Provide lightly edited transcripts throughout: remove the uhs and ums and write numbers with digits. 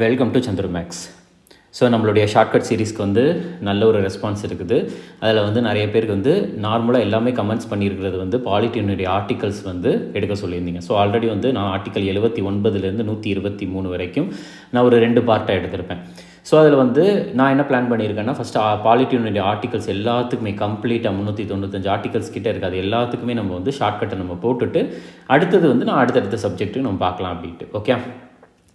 Welcome to Chandra max. So நம்மளுடைய shortcut சீரீஸ்க்கு வந்து நல்ல ஒரு ரெஸ்பான்ஸ் இருக்குது. அதில் வந்து நிறைய பேருக்கு வந்து நார்மலாக எல்லாமே கமெண்ட்ஸ் பண்ணியிருக்கிறது வந்து பாலிட்டினுடைய ஆர்டிகல்ஸ் வந்து எடுக்க சொல்லியிருந்தீங்க. ஸோ ஆல்ரெடி வந்து நான் ஆர்டிக்கல் 79லேருந்து 123 வரைக்கும் நான் ஒரு 2 பார்ட்டாக எடுத்திருப்பேன். ஸோ அதில் வந்து நான் என்ன பிளான் பண்ணியிருக்கேன்னா, ஃபஸ்ட்டு பாலிட்டினுடைய ஆர்டிகல்ஸ் எல்லாத்துக்குமே கம்ப்ளீட்டாக 395 ஆர்டிகல்ஸ் கிட்டே இருக்குது. அது எல்லாத்துக்குமே நம்ம வந்து ஷார்ட்கட்டை நம்ம போட்டுட்டு அடுத்தது வந்து நான் அடுத்தடுத்த சப்ஜெக்ட்டு நம்ம பார்க்கலாம் அப்படின்ட்டு. ஓகே,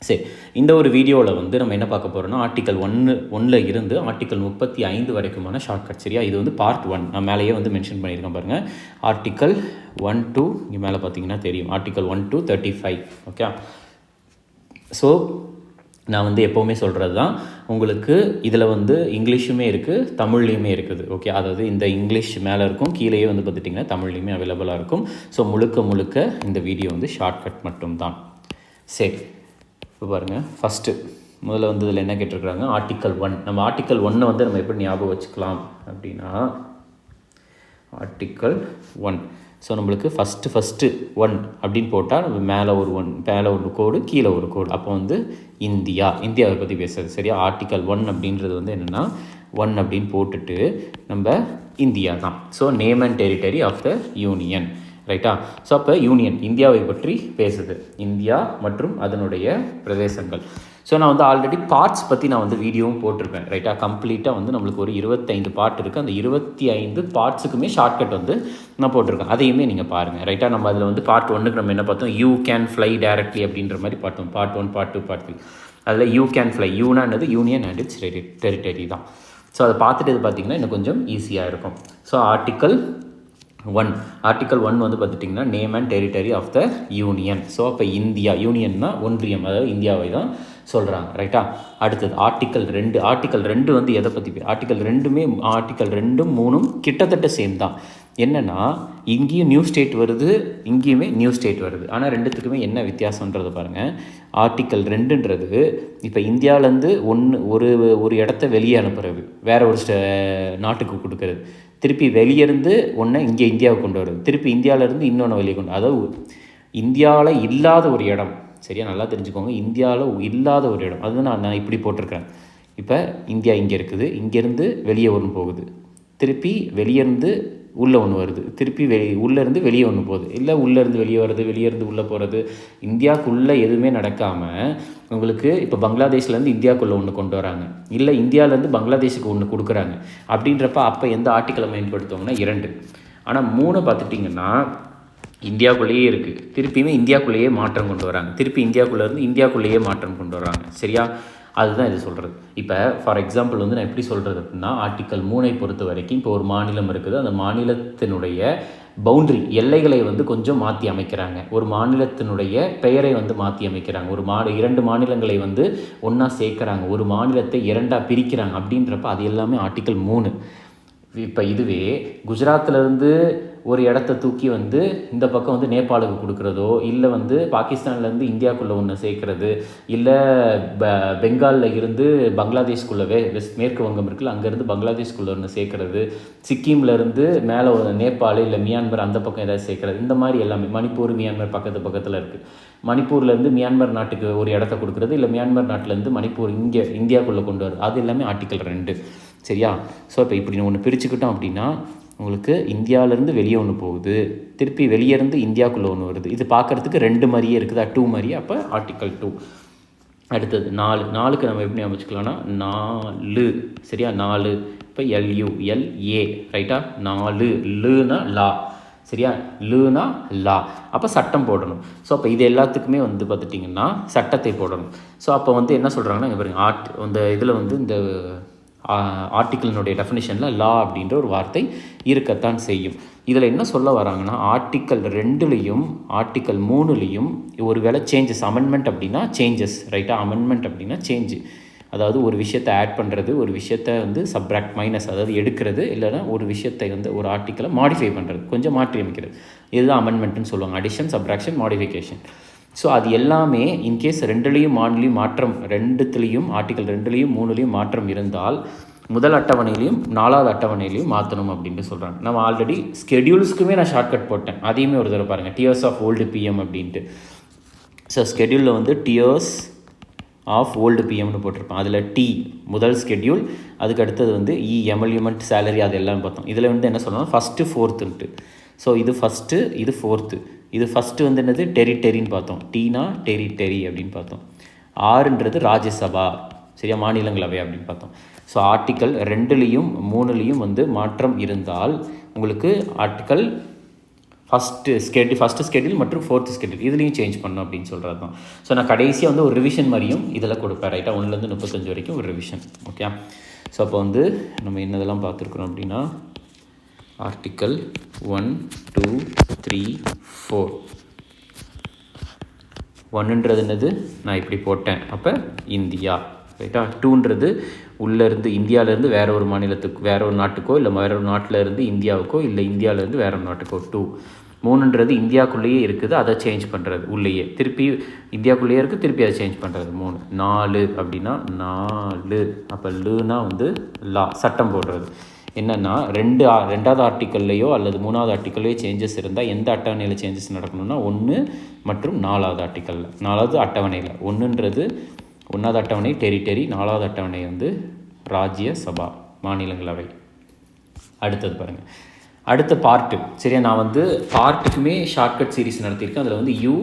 சரி. இந்த ஒரு வீடியோவில் வந்து நம்ம என்ன பார்க்க போகிறோம்னா, ஆர்டிக்கல் 1 இருந்து ஆர்டிக்கல் 35 வரைக்குமான ஷார்ட்கட். சரியா, இது வந்து பார்ட் 1. நான் மேலேயே வந்து மென்ஷன் பண்ணியிருக்கேன் பாருங்கள். ஆர்டிக்கல் 1 to இங்கே மேலே பார்த்தீங்கன்னா தெரியும், ஆர்டிக்கல் 1 to 35. ஓகே, ஸோ நான் வந்து எப்போவுமே சொல்கிறது தான், உங்களுக்கு இதில் வந்து இங்கிலீஷுமே இருக்குது, தமிழ்லேயுமே இருக்குது. ஓகே, அதாவது இந்த இங்கிலீஷ் மேலே இருக்கும், கீழேயே வந்து பார்த்துட்டிங்கன்னா தமிழ்லேயுமே அவைலபிளாக இருக்கும். ஸோ முழுக்க இந்த வீடியோ வந்து ஷார்ட்கட் மட்டும்தான். சரி, இப்போ பாருங்கள். ஃபஸ்ட்டு முதல்ல வந்து இதில் என்ன கேட்டிருக்கிறாங்க, ஆர்டிக்கல் 1. நம்ம ஆர்டிக்கல் 1 வந்து நம்ம எப்படி ஞாபகம் வச்சுக்கலாம் அப்படின்னா, ஆர்டிக்கல் 1. ஸோ நம்மளுக்கு ஃபஸ்ட்டு 1 அப்படின்னு போட்டால் நம்ம மேலே ஒரு கோடு, கீழே ஒரு கோடு. அப்போ வந்து இந்தியாவை பற்றி பேசுகிறது. சரியா, ஆர்டிக்கல் 1 அப்படின்றது வந்து என்னென்னா 1 அப்படின்னு போட்டுட்டு நம்ம இந்தியா தான். So name and territory of the union. ரைட்டா? ஸோ அப்போ யூனியன் இந்தியாவை பற்றி பேசுது, இந்தியா மற்றும் அதனுடைய பிரதேசங்கள். ஸோ நான் வந்து ஆல்ரெடி பார்ட்ஸ் பற்றி நான் வந்து வீடியோவும் போட்டிருப்பேன். ரைட்டா, கம்ப்ளீட்டாக வந்து நம்மளுக்கு ஒரு 25 பார்ட் இருக்குது. அந்த 25 பார்ட்ஸுக்குமே ஷார்ட்கட் வந்து நான் போட்டிருக்கேன். அதையுமே நீங்கள் பாருங்கள். ரைட்டா, நம்ம அதில் வந்து பார்ட் 1க்கு நம்ம என்ன பார்த்தோம், யூ கேன் ஃப்ளை டைரக்ட்லி அப்படின்ற மாதிரி பார்த்தோம். Part 1, part 2, part 3. அதில் யூ கேன் ஃப்ளை, யூனானது யூனியன் அண்ட் இட்ஸ் டெரிட்டரி தான். ஸோ அதை பார்த்துட்டு இது பார்த்திங்கன்னா இன்னும் கொஞ்சம் ஈஸியாக இருக்கும். ஸோ ஆர்டிக்கல் 1 வந்து பார்த்துட்டிங்கன்னா name and territory of the union. So அப்போ இந்தியா, யூனியன்னா ஒன்றியம், அதாவது இந்தியாவை தான் சொல்கிறாங்க. ரைட்டா? அடுத்தது ஆர்டிக்கல் 2 வந்து எதை பற்றி ஆர்டிக்கல் 2ம் 3ம் கிட்டத்தட்ட சேம் தான். என்னென்னா, இங்கேயும் நியூ ஸ்டேட் வருது, இங்கேயுமே நியூ ஸ்டேட் வருது. ஆனால் ரெண்டுத்துக்குமே என்ன வித்தியாசன்றதை பாருங்கள். ஆர்டிக்கல் 2ன்றது இப்போ இந்தியாவிலேருந்து ஒரு இடத்த வெளியே அனுப்புறது, வேற ஒரு நாட்டுக்கு கொடுக்கறது, திருப்பி வெளியேருந்து இங்கே இந்தியாவுக்கு கொண்டு வருது, திருப்பி இந்தியாவிலேருந்து இன்னொன்று வெளியே கொண்டு, அதாவது இந்தியாவில் இல்லாத ஒரு இடம். சரியா, நல்லா தெரிஞ்சுக்கோங்க, இந்தியாவில் இல்லாத ஒரு இடம். அது நான் இப்படி போட்டிருக்கேன். இப்போ இந்தியா இங்கே இருக்குது, இங்கேருந்து வெளியே ஒன்று போகுது, திருப்பி வெளியேருந்து உள்ளே ஒன்று வருது, திருப்பி உள்ளேருந்து வெளியே ஒன்று போகுது, இல்லை உள்ளேருந்து வெளியே வருது, வெளியேருந்து உள்ளே போகிறது. இந்தியாவுக்குள்ளே எதுவுமே நடக்காமல் உங்களுக்கு இப்போ பங்களாதேஷ்லேருந்து இந்தியாவுக்குள்ளே ஒன்று கொண்டு வராங்க, இல்லை இந்தியாவிலேருந்து பங்களாதேஷுக்கு ஒன்று கொடுக்குறாங்க. அப்படின்றப்ப அப்போ எந்த ஆர்டிக்கலை பயன்படுத்துவாங்கன்னா 2. ஆனால் 3 பார்த்துட்டிங்கன்னா இந்தியாவுக்குள்ளேயே இருக்குது, திருப்பியுமே இந்தியாவுக்குள்ளேயே மாற்றம் கொண்டு வராங்க, திருப்பி இந்தியாவுக்குள்ளேருந்து இந்தியாவுக்குள்ளேயே மாற்றம் கொண்டு வராங்க. சரியா, அதுதான் இது சொல்கிறது. இப்போ ஃபார் எக்ஸாம்பிள் வந்து நான் எப்படி சொல்கிறது அப்படின்னா, ஆர்டிக்கல் 3 பொறுத்த வரைக்கும் இப்போ ஒரு மாநிலம் இருக்குது, அந்த மாநிலத்தினுடைய பவுண்ட்ரி எல்லைகளை வந்து கொஞ்சம் மாற்றி அமைக்கிறாங்க, ஒரு மாநிலத்தினுடைய பெயரை வந்து மாற்றி அமைக்கிறாங்க, 2 மாநிலங்களை வந்து ஒன்றா சேர்க்குறாங்க, ஒரு மாநிலத்தை 2ஆக பிரிக்கிறாங்க. அப்படின்றப்ப அது எல்லாமே ஆர்டிக்கல் 3. இப்போ இதுவே குஜராத்திலேருந்து ஒரு இடத்த தூக்கி வந்து இந்த பக்கம் வந்து நேபாளுக்கு கொடுக்குறதோ, இல்லை வந்து பாகிஸ்தான்லேருந்து இந்தியாவுக்குள்ளே ஒன்று சேர்க்குறது, இல்லை பெங்காலில் இருந்து பங்களாதேஷ்குள்ளே மேற்கு வங்கம் இருக்குல்ல, அங்கேருந்து பங்களாதேஷ்குள்ளே ஒன்று சேர்க்குறது, சிக்கிம்லேருந்து மேலே நேபாள் இல்லை மியான்மர் அந்த பக்கம் ஏதாவது சேர்க்குறது, இந்த மாதிரி எல்லாமே. மணிப்பூர் மியான்மர் பக்கத்தில் இருக்குது. மணிப்பூர்லேருந்து மியான்மர் நாட்டுக்கு ஒரு இடத்த கொடுக்குறது, இல்லை மியான்மர் நாட்டிலேருந்து மணிப்பூர் இங்கே இந்தியாவுக்குள்ளே கொண்டு வருது, அது எல்லாமே ஆர்டிக்கல் 2. சரியா? ஸோ இப்போ இப்படி ஒன்று பிரிச்சுக்கிட்டோம் அப்படின்னா உங்களுக்கு இந்தியாவிலேருந்து வெளியே ஒன்று போகுது, திருப்பி வெளியேருந்து இந்தியாவுக்குள்ளே ஒன்று வருது. இது பார்க்குறதுக்கு 2 மாதிரியே இருக்குதா, 2 மாதிரியே. அப்போ ஆர்டிக்கல் 2. அடுத்தது 4க்கு நம்ம எப்படி அமைச்சுக்கலாம்னா 4. சரியா, 4. இப்போ LULA. ரைட்டா, 4 லுனா லா. சரியா, லுனா லா. அப்போ சட்டம் போடணும். ஸோ அப்போ இது எல்லாத்துக்குமே வந்து பார்த்துட்டிங்கன்னா சட்டத்தை போடணும். ஸோ அப்போ வந்து என்ன சொல்கிறாங்கன்னா, இங்கே பாருங்கள், இந்த இதில் வந்து இந்த ஆர்டிக்கிளினுடைய டெஃபினிஷனில் லா அப்படின்ற ஒரு வார்த்தை இருக்கத்தான் செய்யும். இதில் என்ன சொல்ல வராங்கன்னா, ஆர்டிக்கல் 2லையும் ஆர்டிக்கல் 3லையும் ஒரு வேளை சேஞ்சஸ், அமெண்ட்மெண்ட் அப்படின்னா சேஞ்சஸ். ரைட்டா, அமெண்ட்மெண்ட் அப்படின்னா சேஞ்சு, அதாவது ஒரு விஷயத்தை ஆட் பண்ணுறது, ஒரு விஷயத்தை வந்து சப்ராக்ட் மைனஸ், அதாவது எடுக்கிறது, இல்லைனா ஒரு விஷயத்தை வந்து ஒரு ஆர்டிக்கலை மாடிஃபை பண்ணுறது, கொஞ்சம் மாற்றி அமைக்கிறது. இதுதான் அமெண்ட்மெண்ட்டுன்னு சொல்லுவாங்க. Addition, subtraction, modification. ஸோ அது எல்லாமே இன்கேஸ் 2லையும் மாற்றம், 2த்துலேயும் ஆர்டிக்கல் 2லையும் 3லையும் மாற்றம் இருந்தால் முதல் அட்டவணையிலையும் 4வது அட்டவணையிலையும் மாற்றணும் அப்படின்ட்டு சொல்கிறாங்க. நம்ம ஆல்ரெடி ஸ்கெடியூல்ஸ்க்குமே நான் ஷார்ட்கட் போட்டேன், அதையுமே ஒரு தடவை பாருங்கள். டியர்ஸ் ஆஃப் ஓல்டு PM அப்படின்ட்டு. ஸோ ஸ்கெடியூலில் வந்து டியர்ஸ் ஆஃப் ஓல்டு பிஎம்னு போட்டிருப்பேன். அதில் டி முதல் ஸ்கெட்யூல், அதுக்கு அடுத்தது வந்து எமல்யூமெண்ட் சேலரி, அது எல்லாம் பார்த்தோம். இதில் வந்து என்ன சொல்லணும், ஃபஸ்ட்டு ஃபோர்த்துன்ட்டு. ஸோ இது ஃபஸ்ட்டு, இது ஃபோர்த்து. இது ஃபஸ்ட்டு வந்து என்னது டெரிட்டரின்னு பார்த்தோம், டீனா டெரிட்டரி அப்படின்னு பார்த்தோம். ஆறுன்றது ராஜ்யசபா, சரியா, மாநிலங்களவை அப்படின்னு பார்த்தோம். ஸோ ஆர்டிக்கல் 2லேயும் 3லேயும் வந்து மாற்றம் இருந்தால் உங்களுக்கு ஆர்டிக்கல் ஃபஸ்ட்டு ஸ்கெட்யூல் மற்றும் 4th ஸ்கெட்யூல் இதுலேயும் சேஞ்ச் பண்ணணும் அப்படின்னு சொல்கிறது தான். ஸோ நான் கடைசியாக வந்து ஒரு ரிவிஷன் மாதிரியும் இதில் கொடுப்பேன். ரைட்டாக 1லேருந்து 35 வரைக்கும் ஒரு ரிவிஷன். ஓகே. ஸோ அப்போ வந்து நம்ம என்னதெல்லாம் பார்த்துருக்குறோம் அப்படின்னா ஆர்டிக்கல் 1, 2, 3, 4. 1ன்றது என்னது, நான் இப்படி போட்டேன், அப்போ இந்தியா. ரைட்டா. 2ன்றது உள்ளேருந்து இந்தியாவிலேருந்து வேற ஒரு மாநிலத்துக்கு, வேற ஒரு நாட்டுக்கோ, இல்லை வேற ஒரு நாட்டில் இருந்து இந்தியாவுக்கோ, இல்லை இந்தியாவிலேருந்து வேற ஒரு நாட்டுக்கோ. 2. 3ன்றது இந்தியாவுக்குள்ளேயே இருக்குது, அதை சேஞ்ச் பண்ணுறது உள்ளேயே, திருப்பி இந்தியாவுக்குள்ளேயே இருக்குது, திருப்பி அதை சேஞ்ச் பண்ணுறது. 3. 4 அப்படின்னா 4, அப்போ லுனா வந்து லா, சட்டம் போடுறது. என்னென்னா 2வது ஆர்டிக்கல்லையோ அல்லது 3வது ஆர்டிக்கல்லையோ சேஞ்சஸ் இருந்தால் எந்த அட்டவணையில் சேஞ்சஸ் நடக்கணும்னா 1 மற்றும் 4வது ஆர்டிக்கலில், 4வது அட்டவணையில். 1ன்றது 1வது அட்டவணை டெரிட்டரி, 4வது அட்டவணை வந்து ராஜ்யசபா, மாநிலங்களவை. அடுத்தது பாருங்கள், அடுத்த பார்ட்டு. சரியா, நான் வந்து பார்ட்டுக்குமே ஷார்ட்கட் சீரிஸ் நடத்தியிருக்கேன். அதில் வந்து you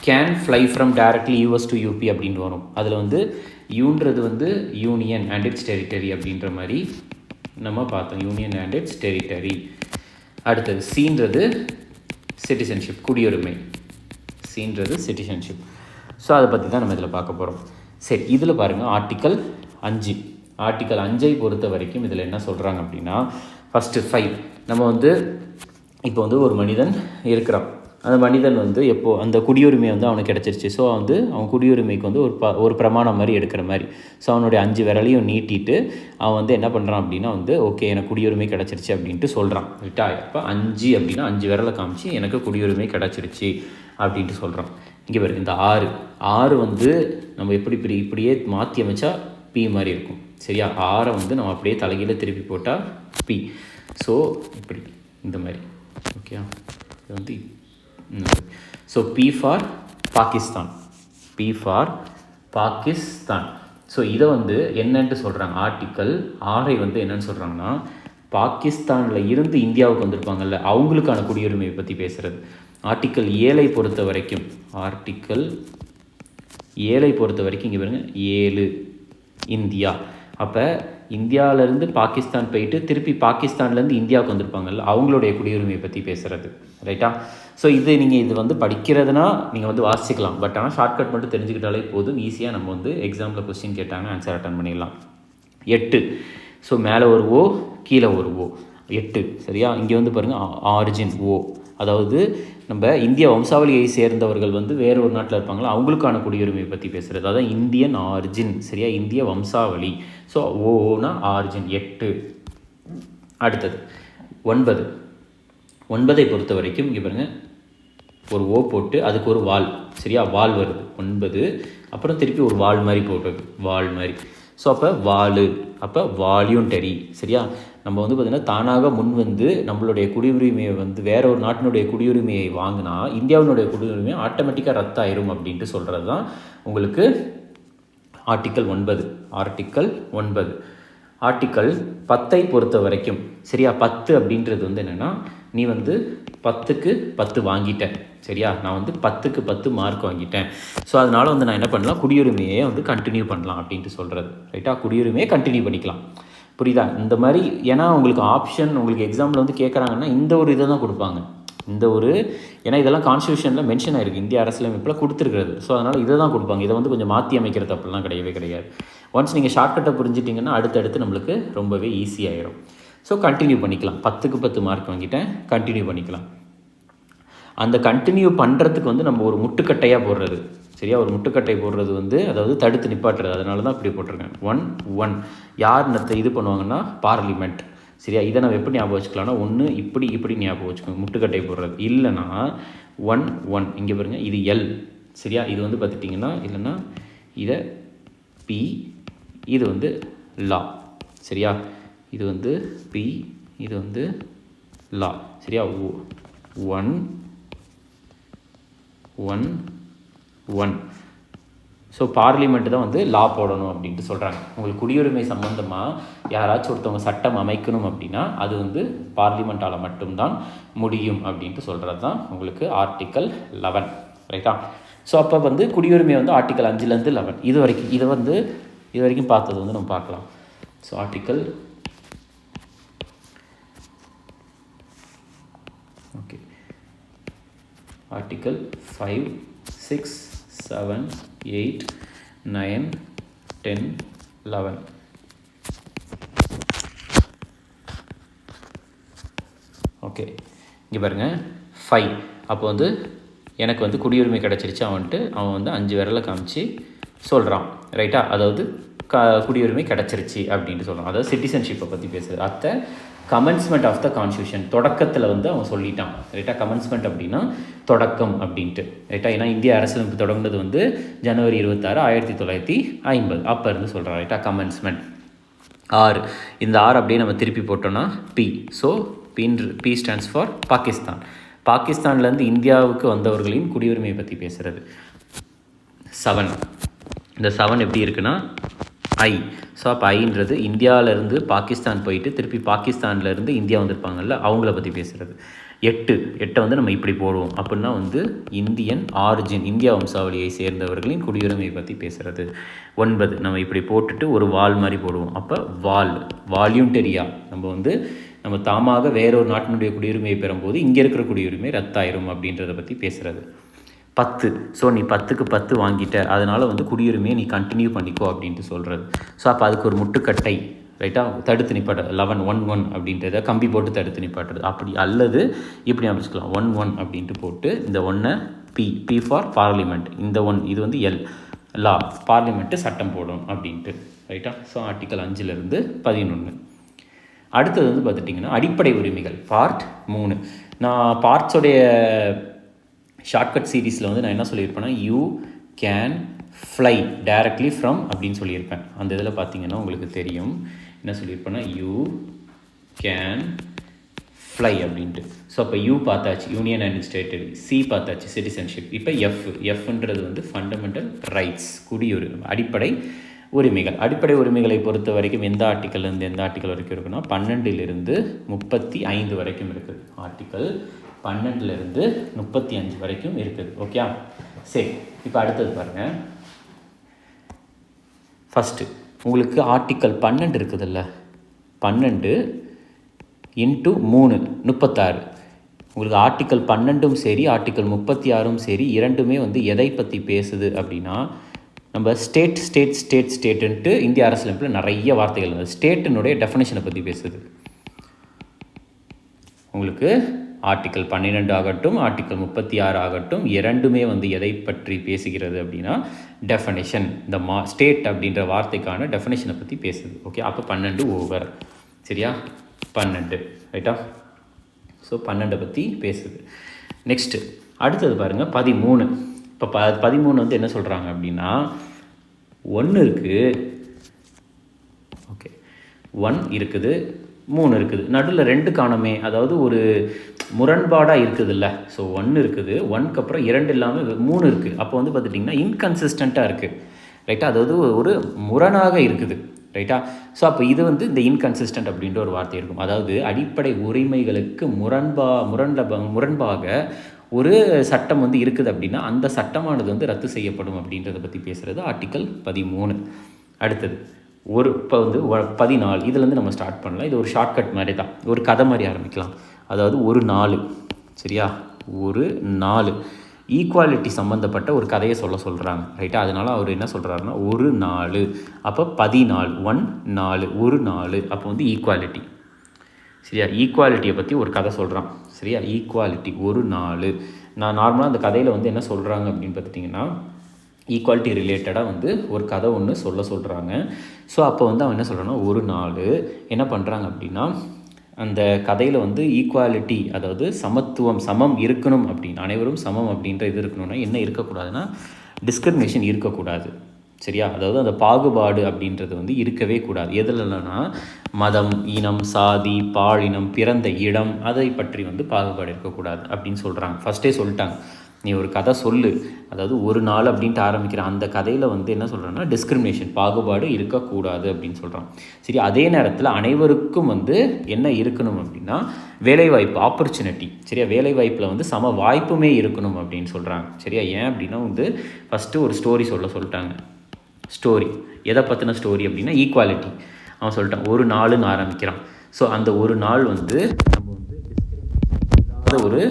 can fly from directly US to UP அப்படின்னு வரும். அதில் வந்து யூன்றது வந்து யூனியன் அண்ட் இட்ஸ் டெரிட்டரி அப்படின்ற மாதிரி நம்ம பார்த்தோம், யூனியன் அண்ட் இட்ஸ் டெரிட்டரி. அடுத்தது சீன்றது சிட்டிசன்ஷிப், குடியுரிமை. சீன்றது சிட்டிசன்ஷிப். ஸோ அதை பற்றி தான் நம்ம இதில் பார்க்க போகிறோம். சரி, இதில் பாருங்கள் ஆர்டிக்கல் 5. ஆர்டிக்கல் 5ஐ பொறுத்த வரைக்கும் இதில் என்ன சொல்கிறாங்க அப்படின்னா, ஃபஸ்ட்டு 5 நம்ம வந்து இப்போ வந்து ஒரு மனிதன் இருக்கிறான். அந்த மனிதன் வந்து எப்போது அந்த குடியுரிமை வந்து அவனுக்கு கிடச்சிருச்சு. ஸோ வந்து அவன் குடியுரிமைக்கு வந்து ஒரு பிரமாணம் மாதிரி எடுக்கிற மாதிரி. ஸோ அவனுடைய 5 விரலையும் நீட்டிட்டு அவன் வந்து என்ன பண்ணுறான் அப்படின்னா வந்து ஓகே எனக்கு குடியுரிமை கிடச்சிருச்சு அப்படின்ட்டு சொல்கிறான். ரைட்டா. இப்போ 5 அப்படின்னா 5 விரலை காமிச்சு எனக்கு குடியுரிமை கிடச்சிருச்சு அப்படின்ட்டு சொல்கிறான். இங்கே பாருங்க, இந்த 6 வந்து நம்ம இப்படியே மாற்றி அமைச்சா பி மாதிரி இருக்கும். சரியா, 6 வந்து நம்ம அப்படியே தலைகீழ திருப்பி போட்டால் பி. ஸோ இப்படி இந்த மாதிரி. ஓகே, இது வந்து so P for Pakistan, P for Pakistan. So இதை வந்து என்னன்ட்டு சொல்கிறாங்க, ஆர்டிக்கல் 6ஐ வந்து என்னன்னு சொல்கிறாங்கன்னா பாகிஸ்தானில் இருந்து இந்தியாவுக்கு வந்திருப்பாங்கல்ல அவங்களுக்கான குடியுரிமையை பற்றி பேசுகிறது. ஆர்டிக்கல் 7ஐ பொறுத்த வரைக்கும், ஆர்டிக்கல் 7ஐ பொறுத்த வரைக்கும் இங்கே பாருங்கள் 7 இந்தியா. அப்போ இந்தியாவிலேருந்து பாகிஸ்தான் போயிட்டு திருப்பி பாகிஸ்தான்லேருந்து இந்தியாவுக்கு வந்திருப்பாங்கல்ல அவங்களுடைய குடியுரிமையை பற்றி பேசுகிறது. ரைட்டா. ஸோ நீங்கள் இது வந்து படிக்கிறதுனா நீங்கள் வந்து வாசிக்கலாம். பட் ஆனால் ஷார்ட்கட் மட்டும் தெரிஞ்சுக்கிட்டாலே போதும், ஈஸியாக நம்ம வந்து எக்ஸாமில் கொஸ்டின் கேட்டாங்கன்னா ஆன்சர் அட்டன் பண்ணிடலாம். 8. ஸோ மேலே ஒரு ஓ, கீழே ஒரு ஓ, 8. சரியா. இங்கே வந்து பாருங்கள் ஆரிஜின் ஓ, அதாவது நம்ம இந்திய வம்சாவளியை சேர்ந்தவர்கள் வந்து வேறு ஒரு நாட்டில் இருப்பாங்களா அவங்களுக்கான குடியுரிமையை பற்றி பேசுகிறது. அதான் இந்தியன் ஆரிஜின். சரியா, இந்திய வம்சாவளி. ஸோ ஓனா ஆரிஜின் 8. அடுத்தது 9. 9ஐ பொறுத்த வரைக்கும் இங்கே பாருங்கள் ஒரு ஓ போட்டு அதுக்கு ஒரு வால். சரியா, வால் வருது 9. அப்புறம் திருப்பி ஒரு வால் மாதிரி போட்டுருக்கு, வால் மாதிரி. ஸோ அப்போ வால், அப்போ வால்யூன்டரி. சரியா, நம்ம வந்து பார்த்திங்கன்னா தானாக முன் வந்து நம்மளுடைய குடியுரிமையை வந்து வேற ஒரு நாட்டினுடைய குடியுரிமையை வாங்கினா இந்தியாவினுடைய குடியுரிமை ஆட்டோமேட்டிக்காக ரத்தாயிரும் அப்படின்ட்டு சொல்கிறது தான் உங்களுக்கு ஆர்டிக்கல் 9. ஆர்டிக்கல் 9. ஆர்டிக்கல் 10ஐ பொறுத்த வரைக்கும் சரியா, 10 அப்படின்றது வந்து என்னென்னா நீ வந்து 10க்கு 10 வாங்கிட்டேன். சரியா, நான் வந்து 10க்கு 10 மார்க் வாங்கிட்டேன். ஸோ அதனால் வந்து நான் என்ன பண்ணலாம், குடியுரிமையை வந்து கண்டினியூ பண்ணலாம் அப்படின்ட்டு சொல்கிறது. ரைட்டா, குடியுரிமையை கண்டினியூ பண்ணிக்கலாம். புரியுதா இந்த மாதிரி. ஏன்னா உங்களுக்கு ஆப்ஷன் உங்களுக்கு எக்ஸாமில் வந்து கேட்குறாங்கன்னா இந்த ஒரு இதை தான் கொடுப்பாங்க, இந்த ஒரு, ஏன்னா இதெல்லாம் கான்ஸ்டியூஷனில் மென்ஷன் ஆகிருக்கு, இந்திய அரசியலமைப்பில் கொடுத்துருக்கிறது. ஸோ அதனால் இதை தான் கொடுப்பாங்க. இதை வந்து கொஞ்சம் மாற்றி அமைக்கிறது அப்படிலாம் கிடையவே கிடையாது. ஒன்ஸ் நீங்கள் ஷார்ட்கட்டை புரிஞ்சிட்டிங்கன்னா அடுத்தடுத்து நம்மளுக்கு ரொம்பவே ஈஸியாகிடும். ஸோ கண்டினியூ பண்ணிக்கலாம். 10க்கு 10 மார்க் வாங்கிட்டேன், கண்டினியூ பண்ணிக்கலாம். அந்த கண்டினியூ பண்ணுறதுக்கு வந்து நம்ம ஒரு முட்டுக்கட்டையாக போடுறது. சரியா, ஒரு முட்டுக்கட்டை போடுறது வந்து அதாவது தடுத்து நிப்பாட்டுறது. அதனால தான் இப்படி போட்டிருக்கேன் 1 யார் இது பண்ணுவாங்கன்னா பார்லிமெண்ட். சரியா, இதை நம்ம எப்படி ஞாபகம் வச்சுக்கலாம்னா ஒன்று இப்படி ஞாபகம் வச்சுக்கோங்க, முட்டுக்கட்டை போடுறது. இல்லைனா 1 இங்கே பாருங்கள், இது எல். சரியா, இது வந்து பார்த்துட்டிங்கன்னா இல்லைன்னா இதை பி, இது வந்து லா. சரியா, இது வந்து பி, இது வந்து லா. சரியா, 1 1 ஸோ பார்லிமெண்ட் தான் வந்து லா போடணும் அப்படின்ட்டு சொல்கிறாங்க. உங்களுக்கு குடியுரிமை சம்மந்தமாக யாராச்சும் ஒருத்தவங்க சட்டம் அமைக்கணும் அப்படின்னா அது வந்து பார்லிமெண்ட்டால் மட்டும்தான் முடியும் அப்படின்ட்டு சொல்கிறது தான் உங்களுக்கு ஆர்டிக்கல் 11. ரைட்டா? ஸோ அப்போ வந்து குடியுரிமை வந்து ஆர்டிக்கல் 5லேருந்து 11 இது வரைக்கும் பார்த்தது வந்து நம்ம பார்க்கலாம். So article article 5, 6, 7, 8, 9, 10, 11. ஓகே, இங்கே பாருங்கள் 5. அப்போ வந்து எனக்கு வந்து குடியுரிமை கிடச்சிருச்சு அவன் வந்து 5 விரலை காமிச்சு சொல்கிறான். ரைட்டா? அதாவது குடியுரிமை கிடச்சிருச்சு அப்படின்ட்டு சொல்கிறான். அதாவது சிட்டிசன்ஷிப்பை பற்றி பேசுகிறது. அத்தை கமென்ஸ்மெண்ட் ஆஃப் த கான்ஸ்டியூஷன், தொடக்கத்தில் வந்து அவன் சொல்லிட்டான். ரைட்டா? கமென்ஸ்மெண்ட் அப்படின்னா தொடக்கம் அப்படின்ட்டு. ரைட்டா? ஏன்னா இந்திய அரசியலமைப்பு தொடங்கினது வந்து ஜனவரி 26, 1950 அப்போ இருந்து சொல்கிறான். ரைட்டா? கமென்ஸ்மெண்ட். ஆர், இந்த ஆர் அப்படியே நம்ம திருப்பி போட்டோன்னா P. So P stands for Pakistan. பாகிஸ்தான்லேருந்து இந்தியாவுக்கு வந்தவர்களின் குடியுரிமையை பற்றி பேசுகிறது. 7, இந்த 7 எப்படி இருக்குன்னா ஐ. ஸோ அப்போ ஐன்றது இந்தியாவிலேருந்து பாகிஸ்தான் போயிட்டு திருப்பி பாகிஸ்தான்லேருந்து இந்தியா வந்திருப்பாங்கல்ல, அவங்கள பற்றி பேசுகிறது. 8 வந்து நம்ம இப்படி போடுவோம். அப்படின்னா வந்து இந்தியன் ஆரிஜின், இந்தியா வம்சாவளியை சேர்ந்தவர்களின் குடியுரிமையை பற்றி பேசுகிறது. 9 நம்ம இப்படி போட்டுட்டு ஒரு வால் மாதிரி போடுவோம். அப்போ வால்யூண்டரியா, நம்ம தாமாக வேறொரு நாட்டினுடைய குடியுரிமையை பெறும்போது இங்கே இருக்கிற குடியுரிமை ரத்தாயிரும் அப்படின்றத பற்றி பேசுகிறது. 10, ஸோ நீ 10க்கு 10 வாங்கிட்ட, அதனால் வந்து குடியுரிமையை நீ கண்டினியூ பண்ணிக்கோ அப்படின்ட்டு சொல்கிறது. ஸோ அப்போ அதுக்கு ஒரு முட்டுக்கட்டை. ரைட்டா? தடுத்து நிப்பாட்டுறது 11 அப்படின்றத கம்பி போட்டு தடுத்து நிப்பாட்டுறது. அப்படி அல்லது இப்படி அமைச்சிக்கலாம் 11 அப்படின்ட்டு போட்டு இந்த 1 பி ஃபார் பார்லிமெண்ட், இந்த 1 இது வந்து எல் லா, பார்லிமெண்ட்டு சட்டம் போடும் அப்படின்ட்டு. ரைட்டா? ஸோ ஆர்டிக்கல் 5லேருந்து 11. அடுத்தது வந்து பார்த்துட்டிங்கன்னா அடிப்படை உரிமைகள் பார்ட் 3. நான் பார்ட்ஸோடைய ஷார்ட்கட் சீரீஸில் வந்து நான் என்ன சொல்லியிருப்பேன்னா you can fly directly from அப்படின்னு சொல்லியிருப்பேன். அந்த இதில் பார்த்தீங்கன்னா உங்களுக்கு தெரியும் என்ன சொல்லியிருப்பேன்னா யூ கேன் ஃப்ளை அப்படின்ட்டு. ஸோ அப்போ யூ பார்த்தாச்சு, யூனியன் அண்ட் ஸ்டேட்டரி. சி பார்த்தாச்சு, சிட்டிசன்ஷிப். இப்போ எஃப்ன்றது வந்து ஃபண்டமெண்டல் ரைட்ஸ், குடியுரிமை, அடிப்படை உரிமைகள். அடிப்படை உரிமைகளை பொறுத்த வரைக்கும் எந்த ஆர்டிக்கல்லேருந்து எந்த ஆர்டிக்கல் வரைக்கும் இருக்குன்னா 12லிருந்து 35 வரைக்கும் இருக்குது. ஆர்டிக்கல் 12லிருந்து 35 வரைக்கும் இருக்குது. ஓகே, சரி. இப்போ அடுத்தது பாருங்கள். ஃபஸ்ட்டு உங்களுக்கு ஆர்டிக்கல் 12 இருக்குதுல்ல, 12 × 3 36. உங்களுக்கு ஆர்டிக்கல் 12ம் சரி ஆர்டிக்கல் 36ம் சரி இரண்டுமே வந்து எதை பற்றி பேசுது அப்படின்னா நம்ம ஸ்டேட்டுன்ட்டு இந்திய அரசியலமைப்பில் நிறைய வார்த்தைகள் வந்து ஸ்டேட்டினுடைய டெஃபினேஷனை பற்றி பேசுது. உங்களுக்கு ஆர்டிக்கல் 12 ஆகட்டும் ஆர்டிக்கல் 36 ஆகட்டும் இரண்டுமே வந்து எதை பற்றி பேசுகிறது அப்படின்னா டெஃபினேஷன், இந்த ஸ்டேட் அப்படின்ற வார்த்தைக்கான டெஃபினேஷனை பற்றி பேசுது. ஓகே, அப்போ 12 ஓவர். சரியா? 12. ரைட்டா? ஸோ 12 பற்றி பேசுது. நெக்ஸ்ட்டு அடுத்தது பாருங்கள் 13. இப்போ 13 வந்து என்ன சொல்கிறாங்க அப்படின்னா 1 இருக்குது. ஓகே, 1 இருக்குது, 3 இருக்குது, நடுவில் 2 காணமே, அதாவது ஒரு முரண்பாடாக இருக்குது இல்லை. ஸோ 1 இருக்குது, 1க்கு அப்புறம் 2 இல்லாமல் 3 இருக்குது. அப்போ வந்து பார்த்துட்டிங்கன்னா இன்கன்சிஸ்டண்ட்டாக இருக்குது. ரைட்டா? அதாவது ஒரு முரணாக இருக்குது. ரைட்டா? ஸோ அப்போ இது வந்து இந்த இன்கன்சிஸ்டன்ட் அப்படின்ற ஒரு வார்த்தை இருக்கும். அதாவது அடிப்படை உரிமைகளுக்கு முரண்பாக ஒரு சட்டம் வந்து இருக்குது அப்படின்னா அந்த சட்டமானது வந்து ரத்து செய்யப்படும் அப்படின்றத பற்றி பேசுகிறது ஆர்டிக்கல் 13. அடுத்தது இப்போ வந்து 14. இதுலேருந்து நம்ம ஸ்டார்ட் பண்ணலாம். இது ஒரு ஷார்ட்கட் மாதிரி தான், ஒரு கதை மாதிரி ஆரம்பிக்கலாம். அதாவது ஒரு 4. சரியா? ஒரு 4 ஈக்குவாலிட்டி சம்மந்தப்பட்ட ஒரு கதையை சொல்கிறாங்க. ரைட்டா? அதனால் அவர் என்ன சொல்கிறாருன்னா ஒரு 4, அப்போ 14, 1 4, ஒரு 4, அப்போ வந்து ஈக்குவாலிட்டி. சரியா? ஈக்குவாலிட்டியை பற்றி ஒரு கதை சொல்கிறான். சரியா? ஈக்குவாலிட்டி ஒரு 4. நான் நார்மலாக அந்த கதையில் வந்து என்ன சொல்கிறாங்க அப்படின்னு பார்த்துட்டிங்கன்னா ஈக்குவாலிட்டி ரிலேட்டடாக வந்து ஒரு கதை ஒன்று சொல்கிறாங்க. ஸோ அப்போ வந்து அவன் என்ன சொல்கிறான்னா ஒரு 4 என்ன பண்ணுறாங்க அப்படின்னா அந்த கதையில் வந்து ஈக்குவாலிட்டி, அதாவது சமத்துவம், சமம் இருக்கணும் அப்படின்னு, அனைவரும் சமம் அப்படின்ற இது இருக்கணும்னா என்ன இருக்கக்கூடாதுன்னா டிஸ்கிரிமினேஷன் இருக்கக்கூடாது. சரியா? அதாவது அந்த பாகுபாடு அப்படின்றது வந்து இருக்கவே கூடாது. எதுலன்னா மதம், இனம், சாதி, பாலினம், பிறந்த இடம், அதை பற்றி வந்து பாகுபாடு இருக்கக்கூடாது அப்படின்னு சொல்கிறாங்க. ஃபஸ்ட்டே சொல்லிட்டாங்க. நீ ஒரு கதை சொல்லு, அதாவது ஒரு நாள் அப்படின்ட்டு ஆரம்பிக்கிற அந்த கதையில் வந்து என்ன சொல்கிறேன்னா டிஸ்கிரிமினேஷன், பாகுபாடு இருக்கக்கூடாது அப்படின்னு சொல்கிறான். சரி, அதே நேரத்தில் அனைவருக்கும் வந்து என்ன இருக்கணும் அப்படின்னா வேலைவாய்ப்பு, ஆப்பர்ச்சுனிட்டி. சரியா, வேலைவாய்ப்பில் வந்து சம வாய்ப்புமே இருக்கணும் அப்படின்னு சொல்கிறாங்க. சரியா, ஏன் அப்படின்னா வந்து ஃபஸ்ட்டு ஒரு ஸ்டோரி சொல்லிட்டாங்க. ஸ்டோரி எதை பற்றின ஸ்டோரி அப்படின்னா ஈக்குவாலிட்டி. அவன் சொல்லிட்டான் ஒரு நாளுன்னு ஆரம்பிக்கிறான். ஸோ அந்த ஒரு நாள் வந்து நம்ம வந்து இல்லாத ஒரு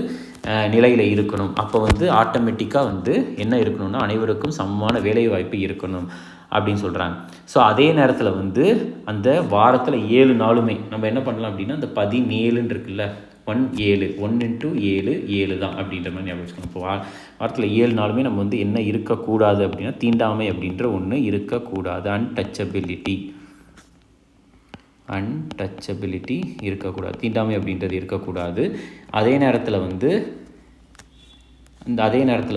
நிலையில் இருக்கணும். அப்போ வந்து ஆட்டோமேட்டிக்காக வந்து என்ன இருக்கணும்னா அனைவருக்கும் சமமான வேலைவாய்ப்பு இருக்கணும் அப்படின்னு சொல்கிறாங்க. ஸோ அதே நேரத்தில் வந்து அந்த வாரத்தில் 7 நாளுமே நம்ம என்ன பண்ணலாம் அப்படின்னா அந்த 17 இருக்குல்ல, 7 1 × 7 7 தான் அப்படின்ற மாதிரி ஞாபகம் வச்சுக்கணும். இப்போ வாரத்தில் 7 நாளுமே நம்ம வந்து என்ன இருக்கக்கூடாது அப்படின்னா தீண்டாமை அப்படின்ற ஒன்று இருக்கக்கூடாது. அன்டச்சபிலிட்டி இருக்கக்கூடாது, தீண்டாமை அப்படின்றது இருக்கக்கூடாது. அதே நேரத்தில்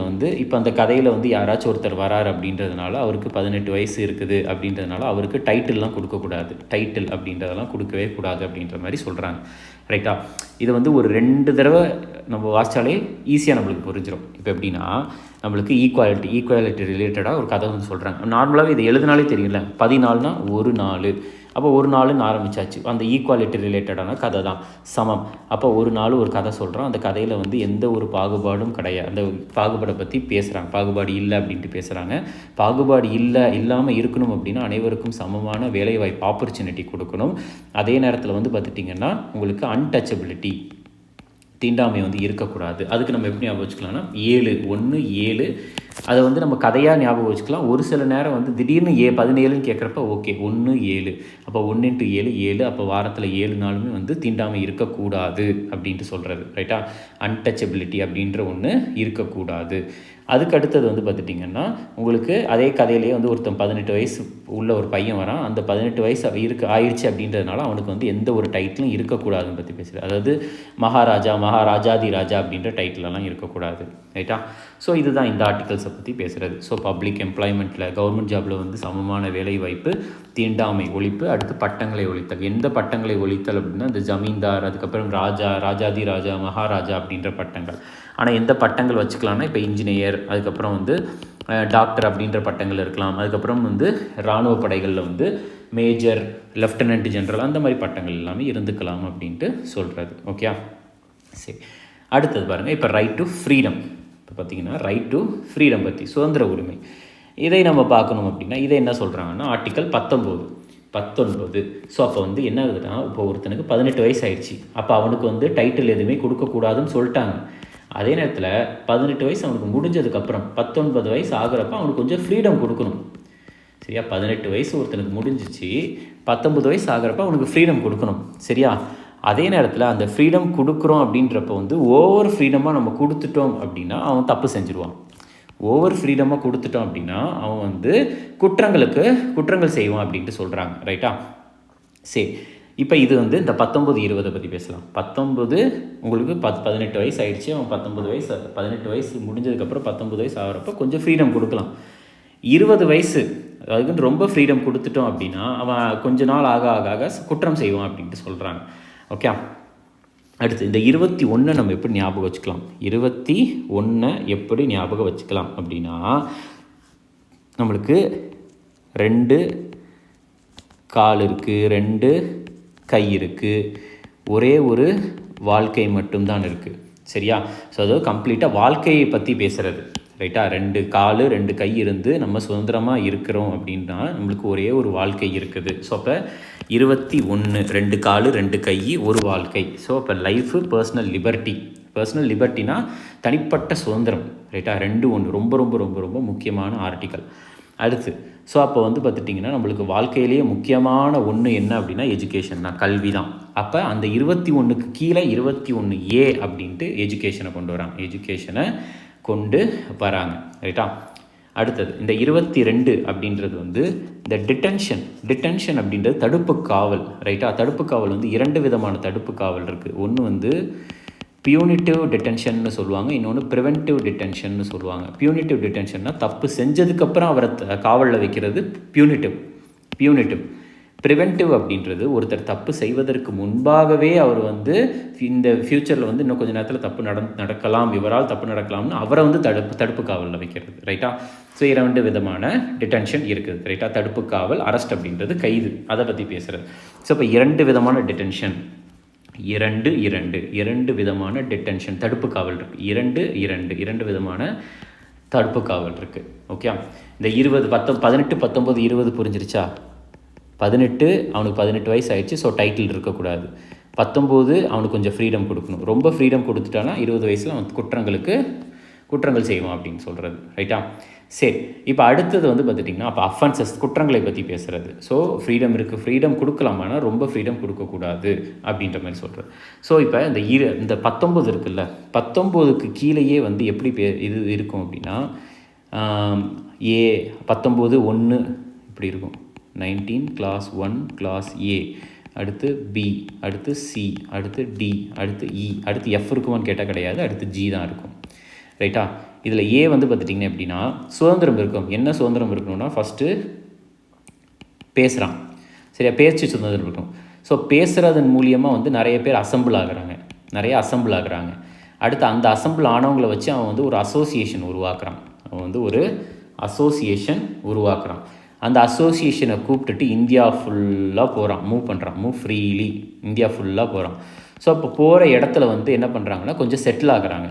வந்து இப்போ அந்த கதையில் வந்து யாராச்சும் ஒருத்தர் வரார் அப்படின்றதுனால அவருக்கு 18 வயசு இருக்குது அப்படின்றதுனால அவருக்கு டைட்டில்லாம் கொடுக்கக்கூடாது. டைட்டில் அப்படின்றதெல்லாம் கொடுக்கவே கூடாது அப்படின்ற மாதிரி சொல்கிறாங்க. ரைட்டா, இது வந்து ஒரு 2 தடவை நம்ம வாசித்தாலே ஈஸியாக நம்மளுக்கு புரிஞ்சிடும். இப்போ எப்படின்னா நம்மளுக்கு ஈக்குவாலிட்டி ரிலேட்டடாக ஒரு கதை வந்து சொல்கிறாங்க. நார்மலாகவே இது எழுதினாலே தெரியல, 14 ஒரு நாள். அப்போ ஒரு நாள்னு ஆரம்பித்தாச்சு. அந்த ஈக்குவாலிட்டி ரிலேட்டடான கதை தான், சமம். அப்போ ஒரு நாள் ஒரு கதை சொல்கிறோம். அந்த கதையில் வந்து எந்த ஒரு பாகுபாடும் கிடையாது. அந்த பாகுபாடை பற்றி பேசுகிறாங்க. பாகுபாடு இல்லை அப்படின்ட்டு பேசுகிறாங்க. பாகுபாடு இல்லாமல் இருக்கணும் அப்படின்னா அனைவருக்கும் சமமான வேலைவாய்ப்பு, ஆப்பர்ச்சுனிட்டி கொடுக்கணும். அதே நேரத்தில் வந்து பார்த்துட்டிங்கன்னா உங்களுக்கு அன்டச்சபிலிட்டி, தீண்டாமை வந்து இருக்கக்கூடாது. அதுக்கு நம்ம எப்படி ஞாபகம் வச்சுக்கலாம்னா 7 அதை வந்து நம்ம கதையாக ஞாபகம் வச்சுக்கலாம். ஒரு சில நேரம் வந்து திடீர்னு 17ன்னு கேட்குறப்ப ஓகே 1 7, அப்போ 1 × 7 7, அப்போ வாரத்தில் 7 நாளுமே வந்து தீண்டாமை இருக்கக்கூடாது அப்படின்ட்டு சொல்கிறது. ரைட்டா, அன்டச்சபிலிட்டி அப்படின்ற ஒன்று இருக்கக்கூடாது. அதுக்கு அடுத்தது வந்து பார்த்துட்டிங்கன்னா உங்களுக்கு அதே கதையிலேயே வந்து ஒருத்தன் 18 வயசு உள்ள ஒரு பையன் வரான். அந்த 18 வயசு ஆயிடுச்சு அப்படின்றதுனால அவனுக்கு வந்து எந்த ஒரு டைட்டிலும் இருக்கக்கூடாதுன்னு பற்றி பேசுகிறது. அதாவது மகாராஜாதி ராஜா அப்படின்ற டைட்டிலெல்லாம் இருக்கக்கூடாது. ரைட்டா, ஸோ இதுதான் இந்த ஆர்டிகல்ஸை பற்றி பேசுகிறது. ஸோ பப்ளிக் எம்ப்ளாய்மெண்ட்டில், கவர்மெண்ட் ஜாபில் வந்து சமமான வேலைவாய்ப்பு, தீண்டாமை ஒழிப்பு, அடுத்து பட்டங்களை ஒழித்தல். எந்த பட்டங்களை ஒழித்தல் அப்படின்னா இந்த ஜமீன்தார், அதுக்கப்புறம் ராஜாதி ராஜா, மகாராஜா அப்படின்ற பட்டங்கள். ஆனால் எந்த பட்டங்கள் வச்சுக்கலாம்னா இப்போ இன்ஜினியர், அதுக்கப்புறம் வந்து டாக்டர் அப்படின்ற பட்டங்கள் இருக்கலாம். அதுக்கப்புறம் வந்து இராணுவ படைகளில் வந்து மேஜர், லெஃப்டினன்ட் ஜெனரல், அந்த மாதிரி பட்டங்கள் எல்லாமே இருந்துக்கலாம் அப்படின்ட்டு சொல்கிறது. ஓகே, சரி. அடுத்தது பாருங்கள், இப்போ ரைட் டு ஃப்ரீடம். இப்போ பார்த்திங்கன்னா ரைட் டு ஃப்ரீடம் பற்றி, சுதந்திர உரிமை, இதை நம்ம பார்க்கணும் அப்படின்னா இதை என்ன சொல்கிறாங்கன்னா ஆர்டிக்கல் 19. ஸோ அப்போ வந்து என்ன ஆகுதுன்னா இப்போ ஒருத்தனுக்கு 18 வயசு ஆயிடுச்சு. அப்போ அவனுக்கு வந்து டைட்டில் எதுவுமே கொடுக்கக்கூடாதுன்னு சொல்லிட்டாங்க. அதே நேரத்தில் 18 வயசு அவனுக்கு முடிஞ்சதுக்கப்புறம் 19 வயசு ஆகிறப்ப அவனுக்கு கொஞ்சம் ஃப்ரீடம் கொடுக்கணும். சரியா, 18 வயசு ஒருத்தனுக்கு முடிஞ்சிச்சு, 19 வயசு ஆகிறப்ப அவனுக்கு ஃப்ரீடம் கொடுக்கணும். சரியா, அதே நேரத்தில் அந்த ஃப்ரீடம் கொடுக்குறோம் அப்படின்றப்ப வந்து ஓவர் ஃப்ரீடமாக நம்ம கொடுத்துட்டோம் அப்படின்னா அவன் தப்பு செஞ்சுருவான். ஓவர் ஃப்ரீடமாக கொடுத்துட்டோம் அப்படின்னா அவன் வந்து குற்றங்கள் செய்வான் அப்படின்ட்டு சொல்கிறாங்க. ரைட்டா, சரி. இப்போ இது வந்து இந்த 19-20 பற்றி பேசலாம். 19 உங்களுக்கு 18 வயசு ஆயிடுச்சு, அவன் 18 வயசு முடிஞ்சதுக்கப்புறம் 19 வயசு ஆகிறப்ப கொஞ்சம் ஃப்ரீடம் கொடுக்கலாம். 20 வயசு அதுக்குன்னு ரொம்ப ஃப்ரீடம் கொடுத்துட்டோம் அப்படின்னா அவன் கொஞ்ச நாள் ஆக குற்றம் செய்வான் அப்படின்ட்டு சொல்கிறாங்க. ஓகே, அடுத்து இந்த 21 நம்ம எப்படி ஞாபகம் வச்சுக்கலாம்? 21 எப்படி ஞாபகம் வச்சுக்கலாம் அப்படின்னா நம்மளுக்கு 2 கால் இருக்குது, 2 கை இருக்குது, ஒரே ஒரு வாழ்க்கை மட்டும்தான் இருக்குது. சரியா, ஸோ அதாவது கம்ப்ளீட்டாக வாழ்க்கையை பற்றி பேசுகிறது. ரைட்டா, 2 கால் 2 கை இருந்து நம்ம சுதந்திரமாக இருக்கிறோம் அப்படின்னா நம்மளுக்கு ஒரே ஒரு வாழ்க்கை இருக்குது. ஸோ அப்போ 21 2 கால் 2 கை ஒரு வாழ்க்கை. ஸோ அப்போ லைஃபு, பர்சனல் லிபர்ட்டினா தனிப்பட்ட சுதந்திரம். ரைட்டா, 2 ரொம்ப ரொம்ப ரொம்ப ரொம்ப முக்கியமான ஆர்டிக்கல். அடுத்து ஸோ அப்போ வந்து பார்த்துட்டிங்கன்னா நம்மளுக்கு வாழ்க்கையிலேயே முக்கியமான ஒன்று என்ன அப்படின்னா எஜுகேஷன் தான், கல்வி தான். அப்போ அந்த 21க்கு கீழே 21A அப்படின்ட்டு எஜுகேஷனை கொண்டு வராங்க. ரைட்டா, அடுத்தது இந்த 22 அப்படின்றது வந்து இந்த டிடென்ஷன் அப்படின்றது தடுப்பு காவல். ரைட்டா, தடுப்பு காவல் வந்து 2 விதமான தடுப்பு காவல் இருக்குது. ஒன்று வந்து பியூனிட்டிவ் டிடென்ஷன்னு சொல்லுவாங்க, இன்னொன்று ப்ரிவென்டிவ் டிடென்ஷன்னு சொல்லுவாங்க. பியூனிட்டிவ் டிடென்ஷன்னா தப்பு செஞ்சதுக்கப்புறம் அவரை காவலில் வைக்கிறது பியூனிட்டிவ். ப்ரிவென்டிவ் அப்படின்றது ஒருத்தர் தப்பு செய்வதற்கு முன்பாகவே அவர் வந்து இந்த ஃப்யூச்சரில் வந்து இன்னும் கொஞ்சம் நேரத்தில் தப்பு நடக்கலாம், இவரால் தப்பு நடக்கலாம்னு அவரை வந்து தடுப்பு காவலில் வைக்கிறது. ரைட்டா? ஸோ 2 விதமான டிடென்ஷன் இருக்குது. ரைட்டா? தடுப்பு காவல், அரெஸ்ட் அப்படின்றது கைது, அதை பற்றி பேசுகிறது. ஸோ இப்போ 2 விதமான டிடென்ஷன், 2 விதமான டிடென்ஷன், தடுப்பு காவல் இருக்குது. 2 விதமான தடுப்பு காவல் இருக்குது. ஓகே, இந்த 18, 19, 20 புரிஞ்சிருச்சா? 18 அவனுக்கு 18 வயசு ஆயிடுச்சு, ஸோ டைட்டில் இருக்கக்கூடாது. 19 அவனுக்கு கொஞ்சம் ஃப்ரீடம் கொடுக்கணும். ரொம்ப ஃப்ரீடம் கொடுத்துட்டானா 20 வயசில் அவன் குற்றங்கள் செய்வான் அப்படின்னு சொல்கிறது. ரைட்டா? சரி, இப்போ அடுத்தது வந்து பார்த்துட்டிங்கன்னா அப்போ அஃபென்சஸ், குற்றங்களை பற்றி பேசுகிறது. ஸோ ஃப்ரீடம் இருக்குது, ஃப்ரீடம் கொடுக்கலாம், ஆனால் ரொம்ப ஃப்ரீடம் கொடுக்கக்கூடாது அப்படின்ற மாதிரி சொல்கிறது. ஸோ இப்போ இந்த 19 இருக்குல்ல, 19க்கு கீழேயே வந்து எப்படி இது இருக்கும் அப்படின்னா ஏ 19(1) இப்படி இருக்கும். 19 class 1 class A, அடுத்து B, அடுத்து C, அடுத்து D, அடுத்து E, அடுத்து F இருக்குமான்னு கேட்டால் கிடையாது, அடுத்து G தான் இருக்கும். ரைட்டா? இதில் ஏ வந்து பார்த்துட்டிங்கன்னா எப்படின்னா சுதந்திரம் இருக்கும். என்ன சுதந்திரம் இருக்கணும்னா ஃபஸ்ட்டு பேசுகிறான், சரியா? பேச்சு சுதந்திரம் இருக்கும். ஸோ பேசுகிறதன் மூலியமாக வந்து நிறைய பேர் அசம்பிள் ஆகுறாங்க. அடுத்து அந்த அசம்பிள் ஆனவங்களை வச்சு அவன் வந்து ஒரு அசோசியேஷன் உருவாக்குறான். அந்த அசோசியேஷனை கூப்பிட்டுட்டு இந்தியா ஃபுல்லாக போகிறான், மூவ் ஃப்ரீலி இந்தியா ஃபுல்லாக போகிறான். ஸோ அப்போ போகிற இடத்துல வந்து என்ன பண்ணுறாங்கன்னா கொஞ்சம் செட்டில் ஆகுறாங்க,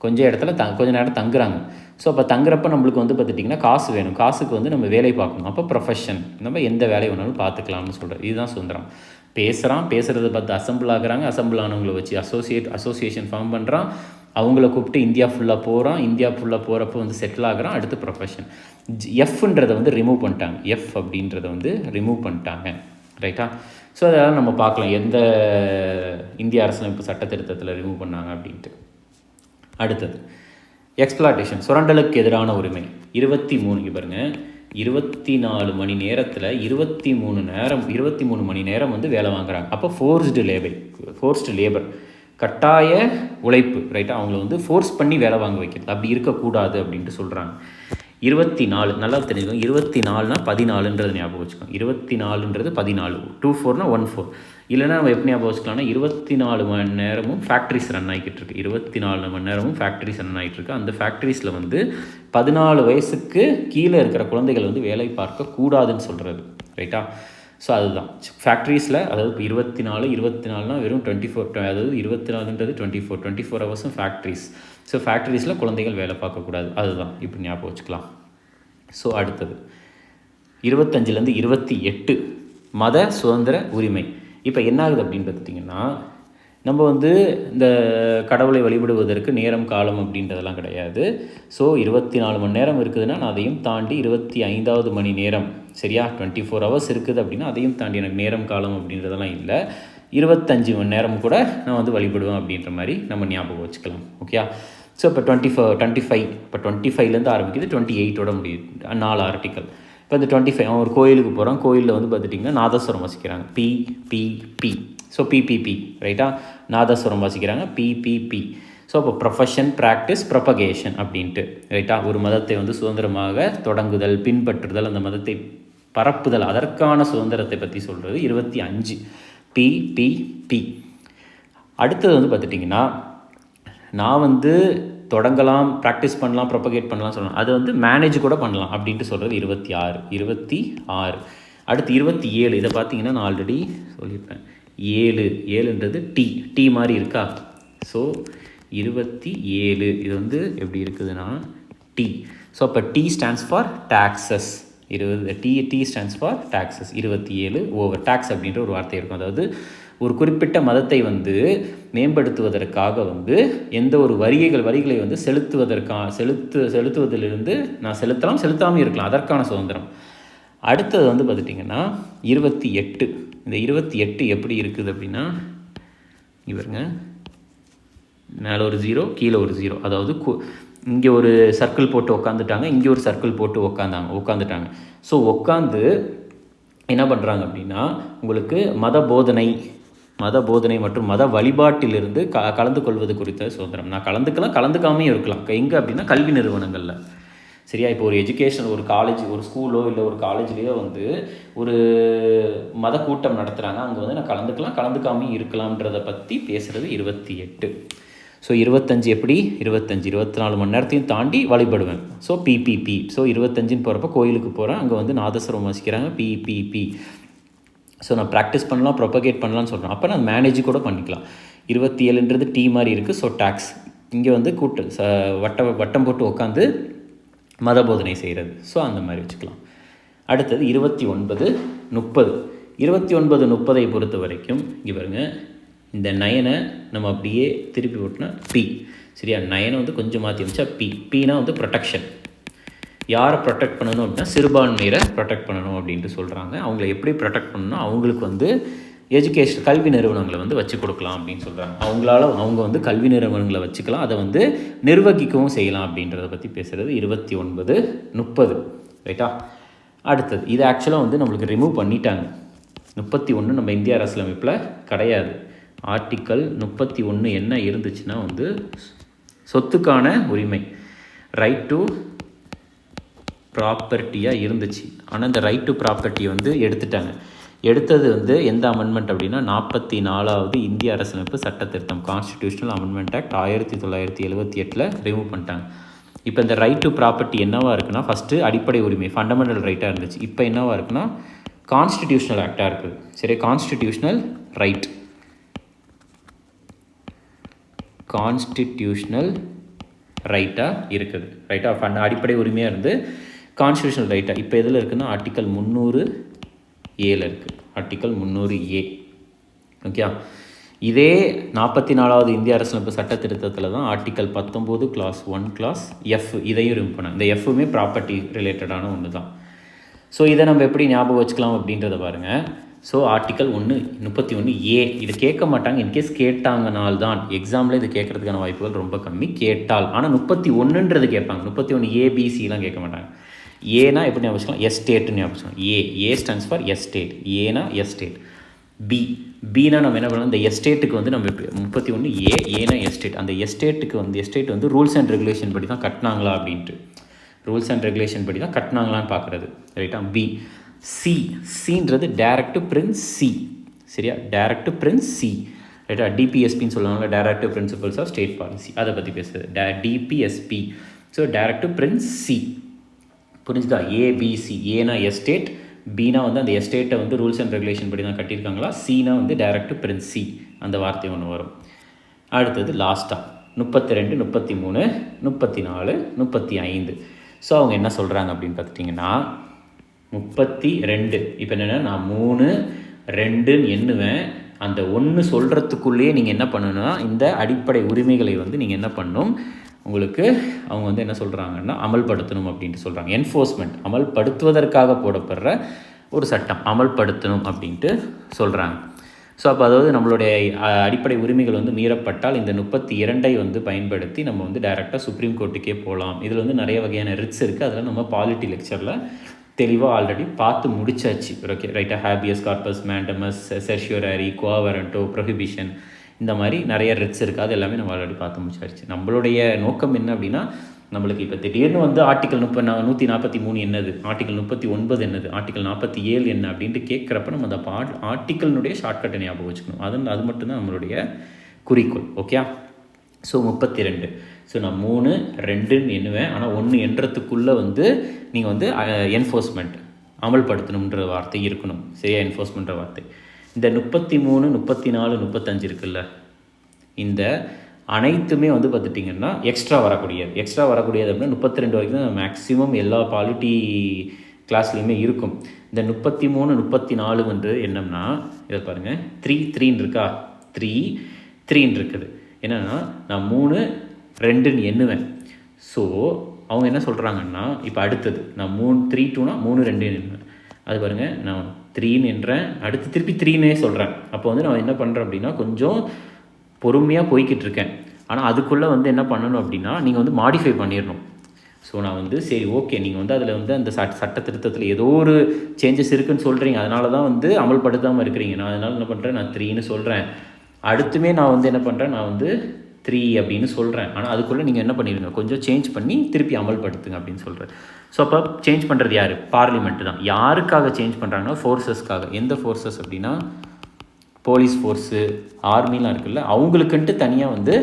கொஞ்சம் இடத்துல கொஞ்சம் நேரம் தங்குறாங்க. ஸோ அப்போ தங்குறப்ப நம்மளுக்கு வந்து பார்த்துட்டிங்கன்னா காசு வேணும், காசுக்கு வந்து நம்ம வேலை பார்க்கணும். அப்போ ப்ரொஃபஷன், நம்ம எந்த வேலையை வேணாலும் பார்த்துக்கலாம்னு சொல்கிறது. இதுதான் சுதந்திரம். பேசுகிறத பார்த்து அசம்பிள் ஆனவங்களை வச்சு அசோசியேஷன் ஃபார்ம் பண்ணுறான், அவங்கள கூப்பிட்டு இந்தியா ஃபுல்லாக போகிறப்போ வந்து செட்டில் ஆகுறான். அடுத்து ப்ரொஃபஷன். எஃப்ன்றதை வந்து ரிமூவ் பண்ணிட்டாங்க. ரைட்டா? ஸோ அதெல்லாம் நம்ம பார்க்கலாம் எந்த இந்திய அரசியலமைப்பு சட்ட திருத்தத்தில் ரிமூவ் பண்ணாங்க அப்படின்ட்டு. அடுத்தது எக்ஸ்ப்ளாய்டேஷன், சுரண்டலுக்கு எதிரான உரிமை. 23 பாருங்கள், 24 மணி நேரத்தில் 23 மணி நேரம் வந்து வேலை வாங்குறாங்க. அப்போ ஃபோர்ஸ்டு லேபர், கட்டாய உழைப்பு. ரைட்டா? அவங்கள வந்து ஃபோர்ஸ் பண்ணி வேலை வாங்க வைக்கிறது, அப்படி இருக்கக்கூடாது அப்படின்ட்டு சொல்கிறாங்க. 24 நல்லா தெரிஞ்சுக்கோங்க. 24னா 14ன்றது ஞாபகம் வச்சுக்கோங்க. 24ன்றது 14, 24னா 14. இல்லைனா நம்ம எப்படி ஞாபகம் வச்சுக்கலாம்னா 24 மணி நேரமும் ஃபேக்ட்ரிஸ் ரன் ஆகிட்டு இருக்கு. 24 மணி நேரமும் ஃபேக்ட்ரிஸ் ரன் ஆகிட்டு இருக்கு. அந்த ஃபேக்ட்ரிஸில் வந்து 14 வயசுக்கு கீழே இருக்கிற குழந்தைகள் வந்து வேலை பார்க்கக்கூடாதுன்னு சொல்கிறது. ரைட்டா? ஸோ அதுதான் ஃபேக்ட்ரிஸில், அதாவது இப்போ 24னா வெறும் 24, அதாவது 24ன்றது 24 ஹவர்ஸும் ஃபேக்ட்ரிஸ். ஸோ ஃபேக்ட்ரிஸில் குழந்தைகள் வேலை பார்க்கக்கூடாது, அதுதான் இப்படி ஞாபகம் வச்சுக்கலாம். ஸோ அடுத்தது 25லேருந்து 28 மத சுதந்திர உரிமை. இப்போ என்ன ஆகுது அப்படின்னு பார்த்துட்டிங்கன்னா நம்ம வந்து இந்த கடவுளை வழிபடுவதற்கு நேரம் காலம் அப்படின்றதெல்லாம் கிடையாது. ஸோ 24 மணி நேரம் இருக்குதுன்னா நான் அதையும் தாண்டி 25வது மணி நேரம், சரியா? 24 ஹவர்ஸ் இருக்குது அப்படின்னா அதையும் தாண்டி எனக்கு நேரம் காலம் அப்படின்றதெல்லாம் இல்லை, 25 மணி நேரம் கூட நான் வந்து வழிபடுவேன் அப்படின்ற மாதிரி நம்ம ஞாபகம் வச்சுக்கலாம். ஓகே? ஸோ இப்போ 25 இப்போ 25லேருந்து ஆரம்பிக்குது, 28ஓட முடியுது. 4 ஆர்டிக்கல். இப்போ இந்த 25 அவன் ஒரு கோயிலுக்கு போகிறான், கோயிலில் வந்து பார்த்துட்டிங்கன்னா நாதஸ்வரம் வாசிக்கிறாங்க, PPP. So PPP. ரைட்டா? நாதஸ்வரம் வாசிக்கிறாங்க, PPP. ஸோ அப்போ ப்ரொஃபஷன், ப்ராக்டிஸ், ப்ரொபகேஷன் அப்படின்ட்டு. ரைட்டா? ஒரு மதத்தை வந்து சுதந்திரமாக தொடங்குதல், பின்பற்றுதல், அந்த மதத்தை பரப்புதல், அதற்கான சுதந்திரத்தை பற்றி சொல்கிறது 25 PPP. அடுத்தது வந்து பார்த்துட்டிங்கன்னா நான் வந்து தொடங்கலாம், ப்ராக்டிஸ் பண்ணலாம், ப்ரொபகேட் பண்ணலாம் சொல்லலாம், அது வந்து மேனேஜ் கூட பண்ணலாம் அப்படின்ட்டு சொல்கிறது 26. அடுத்து 27. இதை பார்த்தீங்கன்னா நான் ஆல்ரெடி சொல்லியிருப்பேன். 7ன்றது டி மாதிரி இருக்கா? ஸோ 27 இது வந்து எப்படி இருக்குதுன்னா டி. ஸோ அப்போ T stands for taxes. 20 T stands for taxes. 27 over tax அப்படின்ற ஒரு வார்த்தை இருக்கும். அதாவது ஒரு குறிப்பிட்ட மதத்தை வந்து மேம்படுத்துவதற்காக வந்து எந்த ஒரு வரிகளை வந்து செலுத்துவதிலிருந்து நான் செலுத்தலாம், செலுத்தாமல் இருக்கலாம், அதற்கான சுதந்திரம். அடுத்தது வந்து பார்த்துட்டிங்கன்னா 28. இந்த 28 எப்படி இருக்குது அப்படின்னா இவருங்க மேலே ஒரு 0 கீழே ஒரு 0, அதாவது இங்கே ஒரு சர்க்கிள் போட்டு உக்காந்துட்டாங்க, இங்கே ஒரு சர்க்கிள் போட்டு உக்காந்துட்டாங்க. ஸோ உட்காந்து என்ன பண்ணுறாங்க அப்படின்னா உங்களுக்கு மத போதனை மற்றும் மத வழிபாட்டிலிருந்து கலந்து கொள்வது குறித்த சுதந்திரம். நான் கலந்துக்காமையும் இருக்கலாம். எங்கே அப்படின்னா கல்வி நிறுவனங்களில், சரியா? இப்போ ஒரு எஜுகேஷன், ஒரு காலேஜ், ஒரு ஸ்கூலோ இல்லை ஒரு காலேஜ்லேயோ வந்து ஒரு மத கூட்டம் நடத்துகிறாங்க, அங்கே வந்து நான் கலந்துக்கலாம், கலந்துக்காமையும் இருக்கலாம்ன்றதை பற்றி பேசுகிறது 28. ஸோ 25 எப்படி? 24 மணி நேரத்தையும் தாண்டி வழிபடுவேன். ஸோ பிபிபி. ஸோ 25ன்னு போகிறப்ப கோயிலுக்கு போகிறேன், அங்கே வந்து நாதஸ்வரம் வாசிக்கிறாங்க, பிபிபி. ஸோ நான் ப்ராக்டிஸ் பண்ணலாம், ப்ரொபகேட் பண்ணலான்னு சொல்கிறேன். அப்போ நான் மேனேஜ் கூட பண்ணிக்கலாம். 27ன்றது டி மாதிரி இருக்குது. So tax. இங்கே வந்து வட்டம் போட்டு உட்காந்து மத போதனை செய்கிறது. ஸோ அந்த மாதிரி வச்சுக்கலாம். அடுத்தது 29, 30. 29, 30 பொறுத்த வரைக்கும் இங்கே பாருங்கள், இந்த 9 நம்ம அப்படியே திருப்பி போட்டோன்னா பி. சரியா? 9 வந்து கொஞ்சம் மாற்றி வச்சா பி. பினா வந்து ப்ரொடெக்ஷன். யாரை ப்ரொடெக்ட் பண்ணணும் அப்படின்னா சிறுபான்மையரை ப்ரொடெக்ட் பண்ணணும் அப்படின்ட்டு சொல்கிறாங்க. அவங்கள எப்படி ப்ரொடெக்ட் பண்ணணும்னா அவங்களுக்கு வந்து எஜுகேஷன் கல்வி நிறுவனங்களை வந்து வச்சு கொடுக்கலாம் அப்படின்னு சொல்கிறாங்க. அவங்க வந்து கல்வி நிறுவனங்களை வச்சுக்கலாம், அதை வந்து நிர்வகிக்கவும் செய்யலாம் அப்படின்றத பற்றி பேசுகிறது 29, 30. ரைட்டா? அடுத்தது இது ஆக்சுவலாக வந்து நம்மளுக்கு ரிமூவ் பண்ணிட்டாங்க. 31 நம்ம இந்திய அரசியலமைப்பில் கிடையாது. ஆர்டிக்கல் 31 என்ன இருந்துச்சுன்னா வந்து சொத்துக்கான உரிமை, ரைட் டு ப்ராப்பர்ட்டியாக இருந்துச்சு. ஆனால் இந்த ரைட் டு ப்ராப்பர்ட்டியை வந்து எடுத்துட்டாங்க. எடுத்தது வந்து எந்த அமெண்ட்மெண்ட் அப்படின்னா 44வது இந்திய அரசியலமைப்பு சட்ட திருத்தம், கான்ஸ்டிடியூஷனல் அமெண்ட்மெண்ட் ஆக்ட் 1978 ரிமூவ் பண்ணிட்டாங்க. இப்போ இந்த ரைட் டு ப்ராப்பர்ட்டி என்னவாக இருக்குன்னா, ஃபஸ்ட்டு அடிப்படை உரிமை ஃபண்டமெண்டல் ரைட்டாக இருந்துச்சு. இப்போ என்னவாக இருக்குன்னா கான்ஸ்டிடியூஷனல் ஆக்டாக இருக்குது. சரி, கான்ஸ்டிடியூஷனல் ரைட்டாக இருக்குது. ரைட்டாக அடிப்படை உரிமையாக இருந்து கான்ஸ்டிடியூஷனல் ரைட்டாக இப்போ எதில் இருக்குன்னா ஆர்டிக்கல் 300A இருக்குது. Article 300A. ஓகே. இதே 44வது இந்திய அரசியலமைப்பு சட்ட திருத்தத்தில் தான் ஆர்டிக்கல் 19 கிளாஸ் 1 கிளாஸ் எஃப் இதையும் ரிமூவ் பண்ணாங்க. இந்த எஃப்மே ப்ராப்பர்ட்டி ரிலேட்டடான ஒன்று தான். ஸோ இதை நம்ம எப்படி ஞாபகம் வச்சுக்கலாம் அப்படின்றத பாருங்கள். ஸோ ஆர்டிக்கல் 31A இது கேட்க மாட்டாங்க. இன்கேஸ் கேட்டாங்கனால்தான் எக்ஸாமில் இது கேட்குறதுக்கான வாய்ப்புகள் ரொம்ப கம்மி. கேட்டால் ஆனால் 31ன்றது கேட்பாங்க. 31ABCலாம் கேட்க மாட்டாங்க. ஏனா எப்படி ஞாபகம் வச்சுக்கலாம்? எஸ்டேட்னு ஞாபகம் வச்சுக்கலாம். ஏ ஸ்டாண்ட்ஸ் ஃபார் எஸ்டேட். ஏனா எஸ்டேட். பினா நம்ம என்ன பண்ணலாம், இந்த எஸ்டேட்டுக்கு வந்து நம்ம 31A ஏனா எஸ்டேட். அந்த எஸ்டேட்டுக்கு வந்து எஸ்டேட் வந்து ரூல்ஸ் அண்ட் ரெகுலேஷன் படி தான் கட்டினாங்களா அப்படின்ட்டு, ரூல்ஸ் அண்ட் ரெகுலேஷன் படி தான் கட்டினாங்களான்னு பார்க்குறது. ரைட்டா? சின்றது டைரக்டிவ் பிரின்ஸ் சி. சரியா? Directive prince C. ரைட்டா? டிபிஎஸ்பின்னு சொல்லுவாங்க, directive principles of state policy. அதை பற்றி பேசுகிறது DPSP. So directive prince C. புரிஞ்சுதா? ஏபிசி. ஏனா எஸ்டேட், பினா வந்து அந்த எஸ்டேட்டை வந்து ரூல்ஸ் அண்ட் ரெகுலேஷன் படி தான் கட்டியிருக்காங்களா, சினா வந்து டைரக்டிவ் பிரின்ஸ் சி. அந்த வார்த்தை ஒன்று வரும். அடுத்தது லாஸ்ட்டாக 32, 33, 34, 35. ஸோ அவங்க என்ன சொல்கிறாங்க அப்படின்னு பார்த்துட்டிங்கன்னா 32. இப்போ என்னென்னா நான் 3, 2ன்னு எண்ணுவேன். அந்த 1 சொல்கிறதுக்குள்ளேயே நீங்கள் என்ன பண்ணணும்னா இந்த அடிப்படை உரிமைகளை வந்து நீங்கள் என்ன பண்ணணும், உங்களுக்கு அவங்க வந்து என்ன சொல்கிறாங்கன்னா அமல்படுத்தணும் அப்படின்ட்டு சொல்கிறாங்க. என்ஃபோர்ஸ்மெண்ட், அமல்படுத்துவதற்காக போடப்படுற ஒரு சட்டம், அமல்படுத்தணும் அப்படின்ட்டு சொல்கிறாங்க. ஸோ அப்போ அதாவது நம்மளுடைய அடிப்படை உரிமைகள் வந்து மீறப்பட்டால் இந்த 32 வந்து பயன்படுத்தி நம்ம வந்து டைரெக்டாக சுப்ரீம் கோர்ட்டுக்கே போகலாம். இதில் வந்து நிறைய வகையான ரிட்ஸ் இருக்குது. அதெல்லாம் நம்ம பாலிட்டி லெக்சரில் தெளிவாக ஆல்ரெடி பார்த்து முடிச்சாச்சு. ஓகே, ரைட்டாக? ஹேபியஸ் கார்பஸ், மேண்டமஸ், செர்ஷியோரரி, குவாவரண்டோ, ப்ரொஹிபிஷன், இந்த மாதிரி நிறைய ரிட்ஸ் இருக்குது. அது எல்லாமே நம்ம ஆல்ரெடி பார்த்து முடிச்சாச்சு. நம்மளுடைய நோக்கம் என்ன அப்படின்னா, நம்மளுக்கு இப்போ திடீர்னு வந்து ஆர்டிக்கல் 143 என்னது, ஆர்டிக்கல் 39 என்னது, ஆர்டிக்கல் 47 என்ன அப்படின்ட்டு கேட்குறப்ப நம்ம அந்த ஆர்டிக்கல்னுடைய ஷார்ட்கட்டை ஞாபகம் வச்சுக்கணும். அது மட்டும்தான் நம்மளுடைய குறிக்கோள். ஓகே. ஸோ 32. ஸோ நான் 3, 2ன்னு எண்ணுவேன். ஆனால் 1 எண்ணுறதுக்குள்ளே வந்து நீங்கள் வந்து என்ஃபோர்ஸ்மெண்ட், அமல்படுத்தணுன்ற வார்த்தை இருக்கணும். சரியா? என்ஃபோர்ஸ்மெண்ட்ற வார்த்தை. இந்த 33, 34, 35 இருக்குல்ல, இந்த அனைத்துமே வந்து பார்த்துட்டிங்கன்னா எக்ஸ்ட்ரா வரக்கூடியது அப்படின்னா 32 வரைக்கும் தான் மேக்ஸிமம் எல்லா பாலிட்டி கிளாஸ்லேயுமே இருக்கும். இந்த 33, 34 வந்து என்னன்னா இதை பாருங்கள், 3 இருக்கா, 3 இருக்குது. என்னென்னா நான் 3, 2ன்னு எண்ணுவேன். ஸோ அவங்க என்ன சொல்கிறாங்கன்னா இப்போ அடுத்தது நான் 3, 2னா 3, 2ன்னு எண்ணுவேன். அது பாருங்கள், நான் 3ன்னு எண்ணுறேன், அடுத்து திருப்பி 3ன்னே சொல்கிறேன். அப்போ வந்து நான் என்ன பண்ணுறேன் அப்படின்னா கொஞ்சம் பொறுமையாக போய்கிட்டு இருக்கேன். ஆனால் அதுக்குள்ளே வந்து என்ன பண்ணணும் அப்படின்னா நீங்கள் வந்து மாடிஃபை பண்ணிடணும். ஸோ நான் வந்து சரி ஓகே, நீங்கள் வந்து அதில் வந்து அந்த சட்ட திருத்தத்தில் ஏதோ ஒரு சேஞ்சஸ் இருக்குதுன்னு சொல்கிறீங்க, அதனால தான் வந்து அமல்படுத்தாமல் இருக்கிறீங்க. நான் அதனால் என்ன பண்ணுறேன், நான் 3ன்னு சொல்கிறேன். அடுத்துமே நான் வந்து என்ன பண்ணுறேன், நான் வந்து 3 அப்படின்னு சொல்கிறேன். ஆனால் அதுக்குள்ளே நீங்கள் என்ன பண்ணிடுங்க, கொஞ்சம் சேஞ்ச் பண்ணி திருப்பி அமல்படுத்துங்க அப்படின்னு சொல்கிறேன். ஸோ அப்போ சேஞ்ச் பண்ணுறது யார்? பார்லிமெண்ட்டு தான். யாருக்காக சேஞ்ச் பண்ணுறாங்கன்னா ஃபோர்ஸஸ்க்காக. எந்த ஃபோர்ஸஸ் அப்படின்னா போலீஸ் ஃபோர்ஸு, ஆர்மிலாம் இருக்குல்ல, அவங்களுக்குன்ட்டு தனியாக வந்து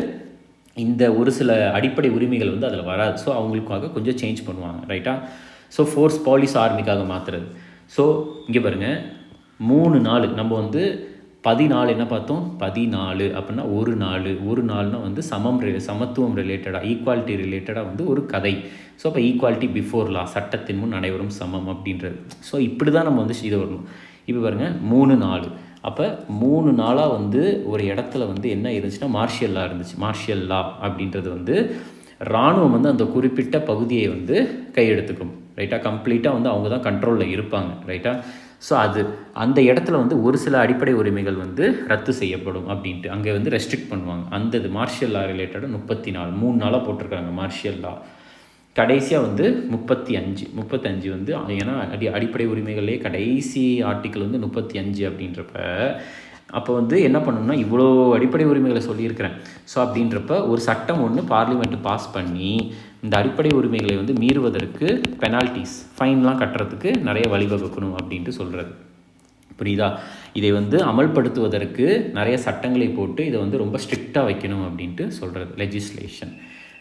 இந்த ஒரு சில அடிப்படை உரிமைகள் வந்து அதில் வராது. ஸோ அவங்களுக்காக கொஞ்சம் சேஞ்ச் பண்ணுவாங்க. ரைட்டா? ஸோ ஃபோர்ஸ் போலீஸ் ஆர்மிக்காக மாற்றுறது. ஸோ இங்கே பாருங்கள், 3 நாள் நம்ம வந்து 14 என்ன பார்த்தோம்? 14 அப்படின்னா ஒரு நாள்னா வந்து சமத்துவம் ரிலேட்டடாக, ஈக்குவாலிட்டி ரிலேட்டடாக வந்து ஒரு கதை. ஸோ அப்போ ஈக்குவாலிட்டி பிஃபோர் லா, சட்டத்தின் முன் அனைவரும் சமம் அப்படின்றது. ஸோ இப்படி தான் நம்ம வந்து இது வரணும். இப்போ பாருங்கள் 3 நாள். அப்போ 3 நாளாக வந்து ஒரு இடத்துல வந்து என்ன இருந்துச்சுன்னா மார்ஷியல் லா இருந்துச்சு. மார்ஷியல் லா அப்படின்றது வந்து இராணுவம் வந்து அந்த குறிப்பிட்ட பகுதியை வந்து கையெடுத்துக்கும். ரைட்டாக? கம்ப்ளீட்டாக வந்து அவங்க தான் கண்ட்ரோலில் இருப்பாங்க. ரைட்டாக? ஸோ அந்த இடத்துல வந்து ஒரு சில அடிப்படை உரிமைகள் வந்து ரத்து செய்யப்படும் அப்படின்ட்டு அங்கே வந்து ரெஸ்ட்ரிக்ட் பண்ணுவாங்க. அந்த மார்ஷியல் லா ரிலேட்டடாக 34 3 நாளாக போட்டிருக்காங்க மார்ஷியல் லா. கடைசியாக வந்து 35 வந்து ஏன்னா அடிப்படை உரிமைகளே கடைசி ஆர்டிக்கல் வந்து 35 அப்படின்றப்ப அப்போ வந்து என்ன பண்ணணும்னா இவ்வளோ அடிப்படை உரிமைகளை சொல்லியிருக்கிறேன். ஸோ அப்படின்றப்ப ஒரு சட்டம் ஒன்று பார்லிமெண்ட்டு பாஸ் பண்ணி இந்த அடிப்படை உரிமைகளை வந்து மீறுவதற்கு பெனால்ட்டிஸ், ஃபைன்லாம் கட்டுறதுக்கு நிறைய வழிவகுக்கணும் அப்படின்ட்டு சொல்கிறது. புரியுதா? இதை வந்து அமல்படுத்துவதற்கு நிறைய சட்டங்களை போட்டு இதை வந்து ரொம்ப ஸ்ட்ரிக்டாக வைக்கணும் அப்படின்ட்டு சொல்கிறது லெஜிஸ்லேஷன்.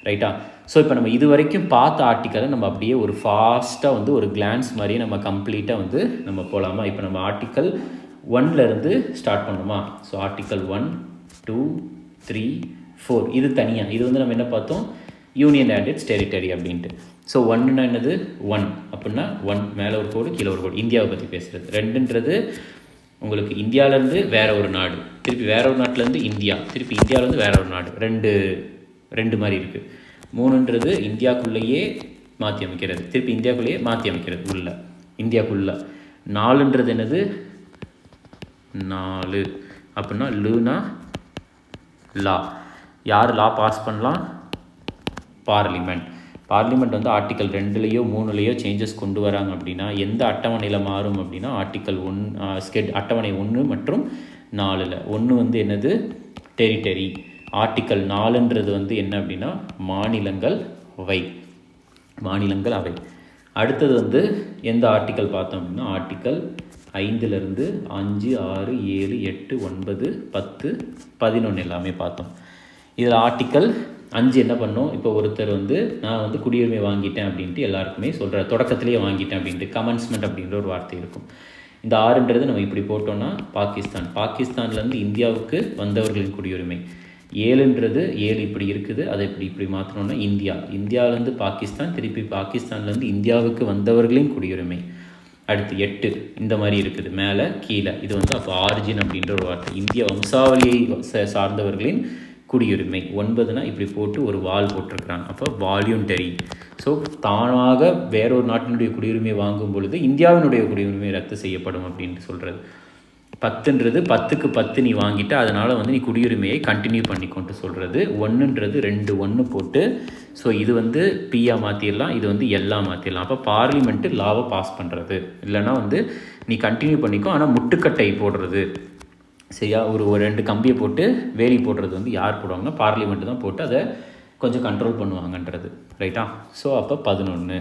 ரைட்டா? ஸோ இப்போ நம்ம இது வரைக்கும் பார்த்த ஆர்டிக்கலை நம்ம அப்படியே ஒரு ஃபாஸ்ட்டாக வந்து ஒரு கிளான்ஸ் மாதிரியே நம்ம கம்ப்ளீட்டாக வந்து நம்ம போகலாமா? இப்போ நம்ம ஆர்டிக்கல் 1லேருந்து ஸ்டார்ட் பண்ணணுமா? ஸோ ஆர்டிக்கல் 1, 2, 3, 4 இது தனியாக. இது வந்து நம்ம என்ன பார்த்தோம்? யூனியன் அண்ட் இட்ஸ் டெரிட்டரி அப்படின்ட்டு. ஸோ 1ன்னா என்னது? 1 அப்படின்னா 1 மேலே ஒரு கோடு கீழே ஒரு கோடு, இந்தியாவை பற்றி பேசுகிறது. 2ன்றது உங்களுக்கு இந்தியாவிலேருந்து வேற ஒரு நாடு, திருப்பி வேற ஒரு நாட்டிலேருந்து இந்தியா, திருப்பி இந்தியாவிலேருந்து வேற ஒரு நாடு, ரெண்டு மாதிரி இருக்குது. 3ன்றது இந்தியாவுக்குள்ளேயே மாற்றி அமைக்கிறது, திருப்பி இந்தியாவுக்குள்ளேயே மாற்றி அமைக்கிறது உள்ள இந்தியாவுக்குள்ளே. 4ன்றது என்னது? 4 அப்படின்னா லூனா லா. யார் லா பாஸ் பண்ணலாம்? பார்லிமெண்ட் வந்து ஆர்டிக்கல் 2லேயோ 3லேயோ சேஞ்சஸ் கொண்டு வராங்க அப்படின்னா எந்த அட்டவணையில் மாறும் அப்படின்னா ஆர்டிக்கல் 1 அட்டவணை 1 மற்றும் 4ல் 1 வந்து என்னது? டெரிட்டரி. ஆர்டிக்கல் 4ன்றது வந்து என்ன அப்படின்னா மாநிலங்கள் அவை. அடுத்தது வந்து எந்த ஆர்டிக்கல் பார்த்தோம் அப்படின்னா ஆர்டிக்கல் 5லேருந்து 5, 6, 7, 8, 9, 10, 11 எல்லாமே பார்த்தோம். இதில் ஆர்டிக்கல் 5 என்ன பண்ணோம்? இப்போ ஒருத்தர் வந்து நான் வந்து குடியுரிமை வாங்கிட்டேன் அப்படின்ட்டு எல்லாருக்குமே சொல்கிறார், தொடக்கத்திலேயே வாங்கிட்டேன் அப்படின்ட்டு கமன்ஸ்மெண்ட் அப்படின்ற ஒரு வார்த்தை இருக்கும். இந்த 6ன்றது நம்ம இப்படி போட்டோன்னா பாகிஸ்தான்லேருந்து இந்தியாவுக்கு வந்தவர்களின் குடியுரிமை. 7ன்றது 7 இப்படி இருக்குது, அதை இப்படி மாற்றணுன்னா இந்தியாவிலேருந்து பாகிஸ்தான், திருப்பி பாகிஸ்தான்லேருந்து இந்தியாவுக்கு வந்தவர்களின் குடியுரிமை. அடுத்து 8 இந்த மாதிரி இருக்குது, மேலே கீழே. இது வந்து அப்போ ஆரிஜின் அப்படின்ற ஒரு வார்த்தை, இந்திய வம்சாவளியை சார்ந்தவர்களின் குடியுரிமை. 9னா இப்படி போட்டு ஒரு வால் போட்டிருக்கிறாங்க, அப்போ வால்யூண்டரி. ஸோ தானாக வேறொரு நாட்டினுடைய குடியுரிமையை வாங்கும் பொழுது இந்தியாவினுடைய குடியுரிமை ரத்து செய்யப்படும் அப்படின்ட்டு சொல்கிறது. 10ன்றது 10க்கு 10 நீ வாங்கிட்ட, அதனால் வந்து நீ குடியுரிமையை கண்டினியூ பண்ணிக்கொண்டு சொல்கிறது. 1ன்றது 2 1 போட்டு, ஸோ இது வந்து பியாக மாற்றிடலாம், இது வந்து எல்லாம் மாற்றிடலாம். அப்போ பார்லிமெண்ட்டு லாவை பாஸ் பண்ணுறது, இல்லைனா வந்து நீ கண்டினியூ பண்ணிக்கோ ஆனால் முட்டுக்கட்டை போடுறது, சரியா? ஒரு 2 கம்பியை போட்டு வேலி போடுறது வந்து யார் போடுவாங்கன்னா பார்லிமெண்ட்டு தான் போட்டு அதை கொஞ்சம் கண்ட்ரோல் பண்ணுவாங்கன்றது. ரைட்டா? ஸோ அப்போ 11,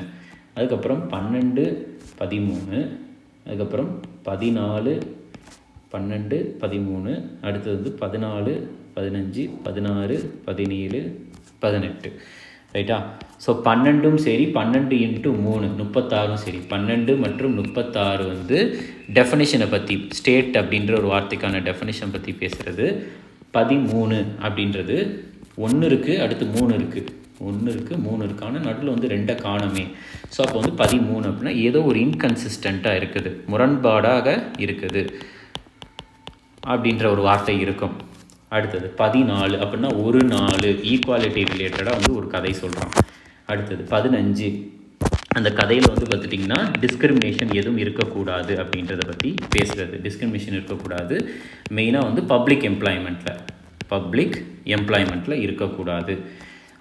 அதுக்கப்புறம் 12, 13, அதுக்கப்புறம் 14, 12, 13, அடுத்தது வந்து 14, 15, 16, 17, 18. ரைட்டா? ஸோ 12ம் சரி, 12 × 3 36ம் சரி. 12 மற்றும் 36 வந்து டெஃபனிஷனை பற்றி, ஸ்டேட் அப்படின்ற ஒரு வார்த்தைக்கான டெஃபனிஷன் பற்றி பேசுகிறது. 13 அப்படின்றது 1 இருக்குது, அடுத்து 3 இருக்குது, 1 இருக்குது 3 இருக்குது, ஆனால் நடுவில் வந்து 2 காணமே. ஸோ அப்போ வந்து 13 அப்படின்னா ஏதோ ஒரு இன்கன்சிஸ்டண்ட்டாக இருக்குது, முரண்பாடாக இருக்குது அப்படின்ற ஒரு வார்த்தை இருக்கும். அடுத்தது 14 அப்படின்னா ஒரு நாள், ஈக்குவாலிட்டி ரிலேட்டடாக வந்து ஒரு கதை சொல்கிறான். அடுத்தது 15, அந்த கதையில் வந்து பார்த்துட்டிங்கன்னா டிஸ்கிரிமினேஷன் எதுவும் இருக்கக்கூடாது அப்படின்றத பற்றி பேசுகிறது. டிஸ்கிரிமினேஷன் இருக்கக்கூடாது, மெயினாக வந்து பப்ளிக் எம்ப்ளாய்மெண்ட்டில் இருக்கக்கூடாது.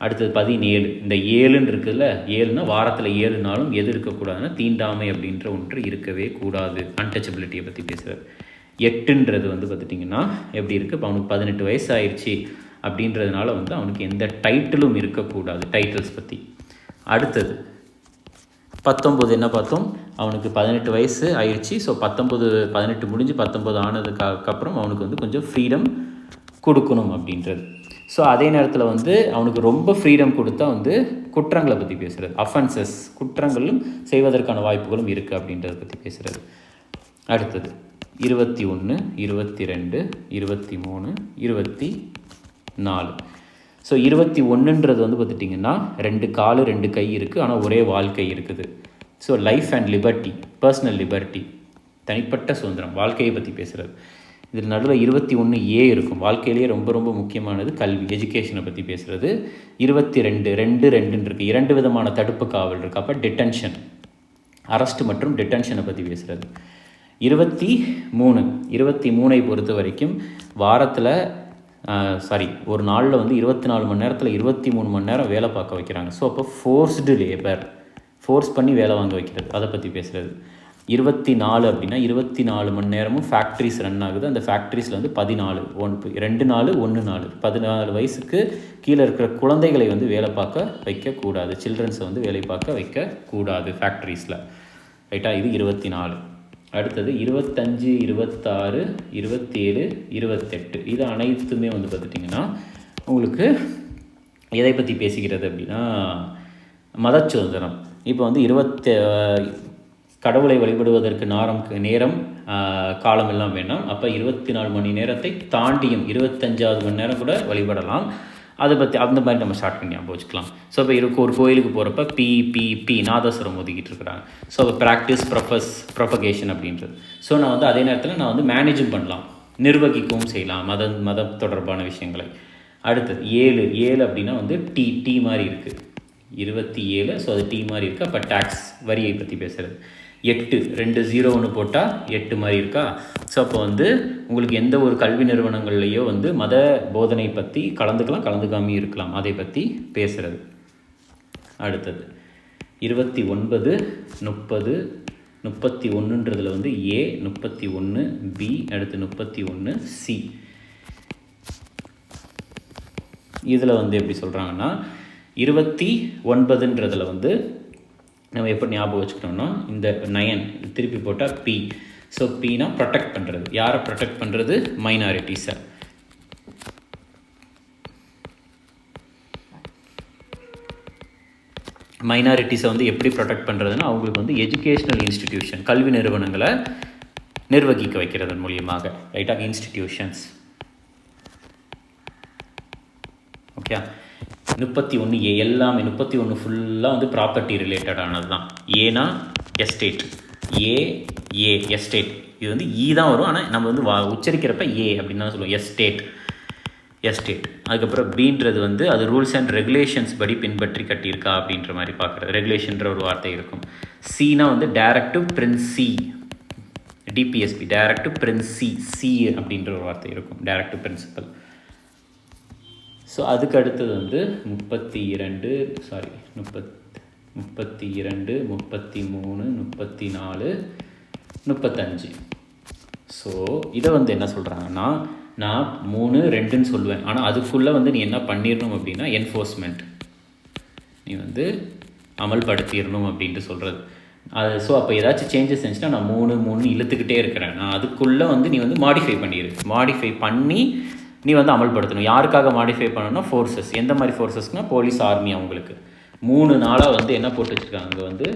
அடுத்தது 17, இந்த 7ன்னு இருக்குதுல்ல, 7னா வாரத்தில் 7 நாளும் எது இருக்கக்கூடாதுன்னா தீண்டாமை அப்படின்ற ஒன்று இருக்கவே கூடாது, அன்டச்சபிலிட்டியை பற்றி பேசுகிறது. 8ன்றது வந்து பார்த்துட்டிங்கன்னா எப்படி இருக்குது, இப்போ அவனுக்கு 18 வயசு ஆயிடுச்சு அப்படின்றதுனால வந்து அவனுக்கு எந்த டைட்டிலும் இருக்கக்கூடாது, டைட்டில்ஸ் பற்றி. அடுத்தது 19 என்ன பார்த்தோம், அவனுக்கு 18 வயசு ஆயிடுச்சு. ஸோ 18 முடிஞ்சு 19 ஆனதுக்கப்புறம் அவனுக்கு வந்து கொஞ்சம் ஃப்ரீடம் கொடுக்கணும் அப்படின்றது. ஸோ அதே நேரத்தில் வந்து அவனுக்கு ரொம்ப ஃப்ரீடம் கொடுத்தா வந்து குற்றங்களை பற்றி பேசுகிறது, அஃபென்சஸ், குற்றங்களும் செய்வதற்கான வாய்ப்புகளும் இருக்குது அப்படின்றத பற்றி பேசுகிறது. அடுத்தது 21, 22, 23, 24. ஸோ 21ன்றது வந்து பார்த்துட்டிங்கன்னா 2 கால் 2 கை இருக்குது, ஆனால் ஒரே வாழ்க்கை இருக்குது. So life and liberty, personal liberty, தனிப்பட்ட சுதந்திரம், வாழ்க்கையை பற்றி பேசுகிறது. இதில் நடுவில் 21A இருக்கும், வாழ்க்கையிலேயே ரொம்ப ரொம்ப முக்கியமானது கல்வி, எஜுகேஷனை பற்றி பேசுகிறது. 22 இருக்குது, 2 விதமான தடுப்பு காவல் இருக்குது. அப்போ டிடென்ஷன், அரெஸ்ட் மற்றும் டிடென்ஷனை பற்றி பேசுகிறது. 23 பொறுத்த வரைக்கும் வாரத்தில் ஒரு நாளில் வந்து 24 மணி நேரத்தில் 23 மணி நேரம் வேலை பார்க்க வைக்கிறாங்க. ஸோ அப்போ ஃபோர்ஸ்டு லேபர், ஃபோர்ஸ் பண்ணி வேலை வாங்க வைக்கிறது, அதை பற்றி பேசுகிறது. 24 அப்படின்னா 24 மணி நேரமும் ஃபேக்ட்ரிஸ் ரன் ஆகுது. அந்த ஃபேக்ட்ரிஸில் வந்து 14, 2 நாள் 1 நாள் 14 வயசுக்கு கீழே இருக்கிற குழந்தைகளை வந்து வேலை பார்க்க வைக்கக்கூடாது, சில்ட்ரன்ஸை வந்து வேலை பார்க்க வைக்கக்கூடாது ஃபேக்ட்ரிஸில். ரைட்டா, இது 24. அடுத்தது 25, 26, 27, 28. இது அனைத்துமே வந்து பார்த்துட்டிங்கன்னா உங்களுக்கு எதை பற்றி பேசுகிறது அப்படின்னா மத சுதந்திரம். இப்போ வந்து கடவுளை வழிபடுவதற்கு நேரம் காலம் எல்லாம் வேண்டாம். அப்போ 24 மணி நேரத்தை தாண்டியும் 25வது மணி நேரம் கூட வழிபடலாம். அதை பற்றி அந்த மாதிரி நம்ம ஸ்டார்ட் பண்ணி வச்சுக்கலாம். ஸோ இப்போ ஒரு கோயிலுக்கு போகிறப்ப பி நாதஸ்வரம் ஒதுக்கிட்டு இருக்கிறாங்க. ஸோ ப்ராக்டிஸ் ப்ரொபகேஷன் அப்படின்றது. ஸோ நான் வந்து அதே நேரத்தில் நான் வந்து மேனேஜும் பண்ணலாம், நிர்வகிக்கவும் செய்யலாம் மதம் தொடர்பான விஷயங்களை. அடுத்தது 7 அப்படின்னா வந்து டி மாதிரி இருக்குது, 27. ஸோ அது டி மாதிரி இருக்குது. அப்போ டேக்ஸ், வரியை பற்றி பேசுகிறது. 8, 2 0 போட்டால் 8 மாதிரி இருக்கா. ஸோ அப்போ வந்து உங்களுக்கு எந்த ஒரு கல்வி நிறுவனங்கள்லேயோ வந்து மத போதனை பற்றி கலந்துக்கலாம், கலந்துக்காமே இருக்கலாம், அதை பற்றி பேசுகிறது. அடுத்தது 29, 30, 31ன்றதில் வந்து A, 31 B, அடுத்து 31 C. இதில் வந்து எப்படி சொல்கிறாங்கன்னா 29ன்றதில் வந்து நம்ம எப்படி ஞாபகம் வச்சுக்கிட்டோம்னா இந்த 9 திருப்பி போட்டால் P. ஸோ Pனா ப்ரொடெக்ட் பண்ணுறது. யாரை ப்ரொடெக்ட் பண்ணுறது? மைனாரிட்டிஸை. மைனாரிட்டிஸை வந்து எப்படி ப்ரொடெக்ட் பண்ணுறதுன்னா அவங்களுக்கு வந்து எஜுகேஷ்னல் இன்ஸ்டிடியூஷன், கல்வி நிறுவனங்களை நிர்வகிக்க வைக்கிறது மூலியமாக. ரைட்டாக, இன்ஸ்டிடியூஷன்ஸ். ஓகே, 31A எல்லாமே 31 ஃபுல்லாக வந்து ப்ராப்பர்ட்டி ரிலேட்டடானது தான். ஏனா எஸ்டேட், ஏ எஸ்டேட். இது வந்து தான் வரும், ஆனால் நம்ம வந்து உச்சரிக்கிறப்ப ஏ அப்படின்னு தான் சொல்லுவோம், எஸ்டேட். அதுக்கப்புறம் பீன்றது வந்து அது ரூல்ஸ் அண்ட் ரெகுலேஷன்ஸ் படி பின்பற்றி கட்டியிருக்கா அப்படின்ற மாதிரி பார்க்குறது, ரெகுலேஷன்ற ஒரு வார்த்தை இருக்கும். சீனா வந்து directive Princy, DPSP, directive Princy, C அப்படின்ற ஒரு வார்த்தை இருக்கும், டைரக்டிவ் பிரின்சிபல். ஸோ அதுக்கு அடுத்தது வந்து 32, 33, 34, 35. ஸோ இதை வந்து என்ன சொல்கிறாங்கன்னா, நான் 3, 2ன்னு சொல்லுவேன், ஆனால் அதுக்குள்ளே வந்து நீ என்ன பண்ணிடணும் அப்படின்னா என்ஃபோர்ஸ்மெண்ட், நீ வந்து அமல்படுத்திடணும் அப்படின்ட்டு சொல்கிறது. அது ஸோ அப்போ ஏதாச்சும் சேஞ்சஸ் இருந்துச்சுன்னா நான் 3 இழுத்துக்கிட்டே இருக்கிறேன், நான் அதுக்குள்ளே வந்து நீ வந்து மாடிஃபை பண்ணி நீ வந்து அமல்படுத்தணும். யாருக்காக மாடிஃபை பண்ணணும்னா ஃபோர்ஸஸ். எந்த மாதிரி ஃபோர்ஸஸ்னால் போலீஸ், ஆர்மி. அவங்களுக்கு 3 நாளாக வந்து என்ன போட்டு வச்சுருக்காங்க, அங்கே வந்து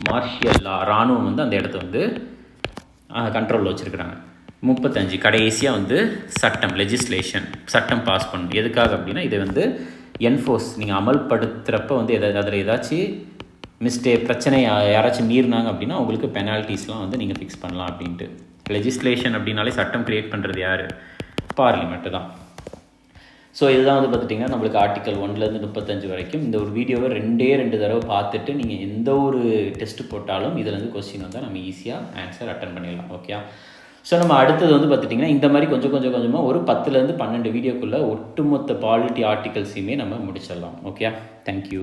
மார்ஷியல் லா, இராணுவம் வந்து அந்த இடத்த வந்து கண்ட்ரோலில் வச்சுருக்குறாங்க. 35 கடைசியாக வந்து சட்டம், லெஜிஸ்லேஷன், சட்டம் பாஸ் பண்ணணும். எதுக்காக அப்படின்னா இதை வந்து என்ஃபோர்ஸ், நீங்கள் அமல்படுத்துகிறப்ப வந்து அதில் ஏதாச்சும் பிரச்சனை யாராச்சும் மீறினாங்க அப்படின்னா அவங்களுக்கு பெனால்ட்டிஸ்லாம் வந்து நீங்கள் ஃபிக்ஸ் பண்ணலாம் அப்படின்ட்டு. லெஜிஸ்லேஷன் அப்படின்னாலே சட்டம் க்ரியேட் பண்ணுறது யார்? பார்லிமெண்ட்டு தான். ஸோ இதுதான் வந்து பார்த்துட்டிங்கன்னா நம்மளுக்கு ஆர்டிக்கல் 1லேருந்து 35 வரைக்கும். இந்த ஒரு வீடியோவை 2 தடவை பார்த்துட்டு நீங்கள் எந்த ஒரு டெஸ்ட்டு போட்டாலும் இதுலேருந்து கொஸ்டின் வந்தால் நம்ம ஈஸியாக ஆன்சர் அட்டன் பண்ணிடலாம். ஓகே, ஸோ நம்ம அடுத்தது வந்து பார்த்துட்டிங்கன்னா இந்த மாதிரி கொஞ்சமாக ஒரு 10லேருந்து 12 வீடியோக்குள்ளே ஒட்டுமொத்த பாலிட்டி ஆர்டிகல்ஸையுமே நம்ம முடிச்சிடலாம். Okay, thank you.